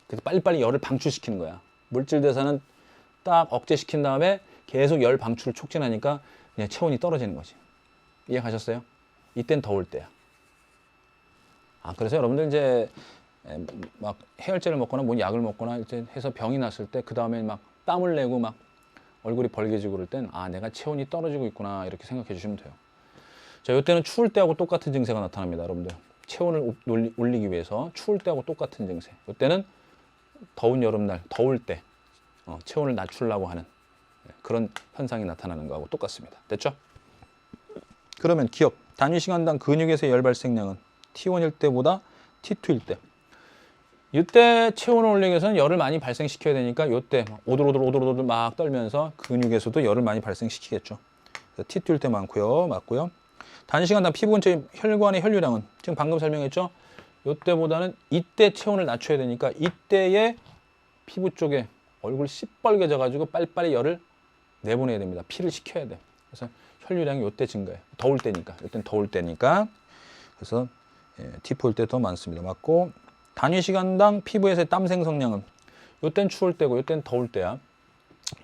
그래서 빨리빨리 열을 방출시키는 거야. 물질 대사는 딱 억제시킨 다음에 계속 열 방출을 촉진하니까 그냥 체온이 떨어지는 거지. 이해가셨어요? 이땐 더울 때야. 그래서 여러분들 이제 막 해열제를 먹거나 뭐 약을 먹거나 이제 해서 병이 났을 때 그 다음에 막 땀을 내고 막 얼굴이 벌게지고 그럴 땐 내가 체온이 떨어지고 있구나 이렇게 생각해 주시면 돼요. 자, 이때는 추울 때하고 똑같은 증세가 나타납니다, 여러분들. 체온을 올리기 위해서 추울 때하고 똑같은 증세. 이때는 더운 여름날, 더울 때 체온을 낮추려고 하는 그런 현상이 나타나는 거하고 똑같습니다. 됐죠? 그러면 기억, 단위 시간당 근육에서의 열 발생량은 T1일 때보다 T2일 때. 이때 체온을 올리기 위해서는 열을 많이 발생시켜야 되니까 이때 오돌오돌 막 떨면서 근육에서도 열을 많이 발생시키겠죠. T2일 때 많고요. 맞고요. 단위 시간당 피부 근처의 혈관의 혈류량은 지금 방금 설명했죠. 이때보다는 이때 체온을 낮춰야 되니까 이때의 피부 쪽에 얼굴 시뻘개져 가지고 빨리빨리 열을 내보내야 됩니다. 피를 식혀야 돼. 그래서 혈류량이 이때 증가해요. 더울 때니까. 이때는 더울 때니까. 그래서 T4일 때 더 많습니다. 맞고, 단위 시간당 피부에서의 땀 생성량은 이땐 추울 때고 이땐 더울 때야.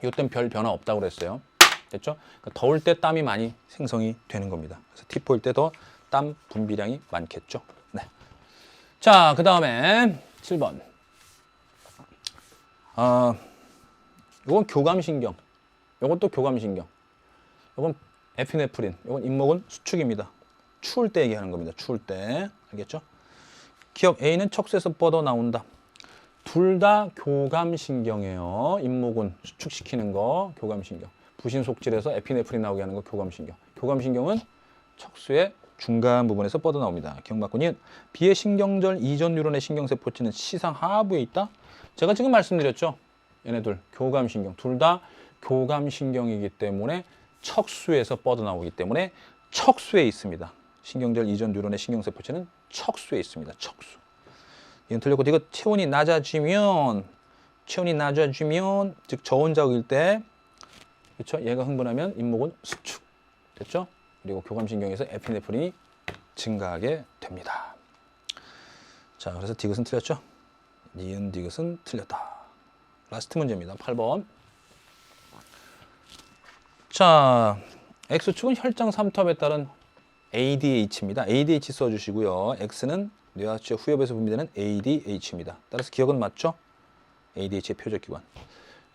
이땐 별 변화 없다고 그랬어요. 됐죠? 그러니까 더울 때 땀이 많이 생성이 되는 겁니다. 그래서 T4일 때 더 땀 분비량이 많겠죠. 네. 자, 그 다음에 7번. 이건 교감신경. 이것도 교감신경. 이건 에피네프린. 이건 잇목은 수축입니다. 추울 때 얘기하는 겁니다. 추울 때. 알겠죠? 기억, A는 척수에서 뻗어 나온다. 둘 다 교감신경이에요. 잇목은 수축시키는 거 교감신경. 부신속질에서 에피네프린 나오게 하는 거 교감신경. 교감신경은 척수의 중간 부분에서 뻗어 나옵니다. 기억맞군요. B의 신경절 이전 뉴런의 신경세포체는 시상 하부에 있다. 제가 지금 말씀드렸죠. 얘네들 교감신경. 둘 다 교감신경이기 때문에 척수에서 뻗어 나오기 때문에 척수에 있습니다. 신경절 이전 뉴런의 신경세포체는 척수에 있습니다. 척수. 이건 틀렸고, 이거 체온이 낮아지면, 즉 저온 자극일 때, 그렇죠? 얘가 흥분하면 잇목은 수축. 됐죠? 그리고 교감신경에서 에피네프린이 증가하게 됩니다. 자, 그래서 디귿은 틀렸죠? 니은 디귿은 틀렸다. 라스트 문제입니다. 8번. 자, X축은 혈장 삼투압에 따른 ADH입니다. ADH 써주시고요. X는 뇌하체 후엽에서 분비되는 ADH입니다. 따라서 기억은 맞죠? ADH의 표적기관.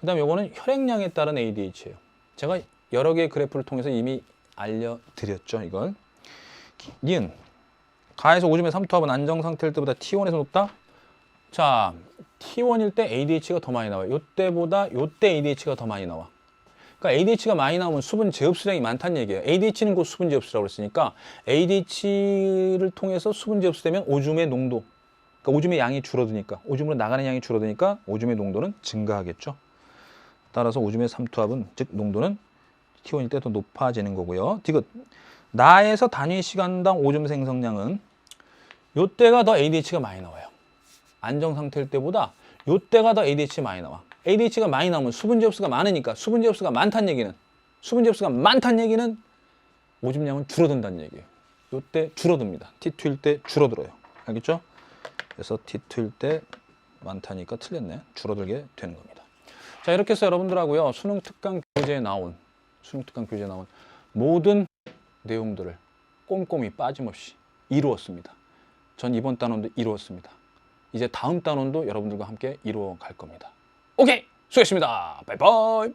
그 다음 요거는 혈액량에 따른 ADH예요. 제가 여러 개의 그래프를 통해서 이미 알려드렸죠. 이걸. 니은. 가에서 오줌의 삼투압은 안정상태일 때보다 T1에서 높다? 자, T1일 때 ADH가 더 많이 나와요. 요때보다 요때 ADH가 더 많이 나와. 그러니까 ADH가 많이 나오면 수분 제흡수량이 많다는 얘기예요. ADH는 곧 수분 제흡수라고 그랬으니까 ADH를 통해서 수분 제흡수되면 오줌의 농도, 그러니까 오줌의 양이 줄어드니까, 오줌으로 나가는 양이 줄어드니까 오줌의 농도는 증가하겠죠. 따라서 오줌의 삼투압은, 즉 농도는 T1일 때 더 높아지는 거고요. 디귿. 나에서 단위 시간당 오줌 생성량은 요때가 더 ADH가 많이 나와요. 안정 상태일 때보다 요때가 더 ADH가 많이 나와. ADH가 많이 나오면 수분 제흡수가 많으니까, 수분 제흡수가 많다는 얘기는 오줌량은 줄어든다는 얘기예요. 요때 줄어듭니다. T2일 때 줄어들어요. 알겠죠? 그래서 T2일 때 많다니까 틀렸네. 줄어들게 되는 겁니다. 자, 이렇게 해서 여러분들하고요, 수능 특강 교재에 나온 모든 내용들을 꼼꼼히 빠짐없이 이루었습니다. 전 이번 단원도 이루었습니다. 이제 다음 단원도 여러분들과 함께 이루어 갈 겁니다. 오케이! 수고했습니다. 바이바이!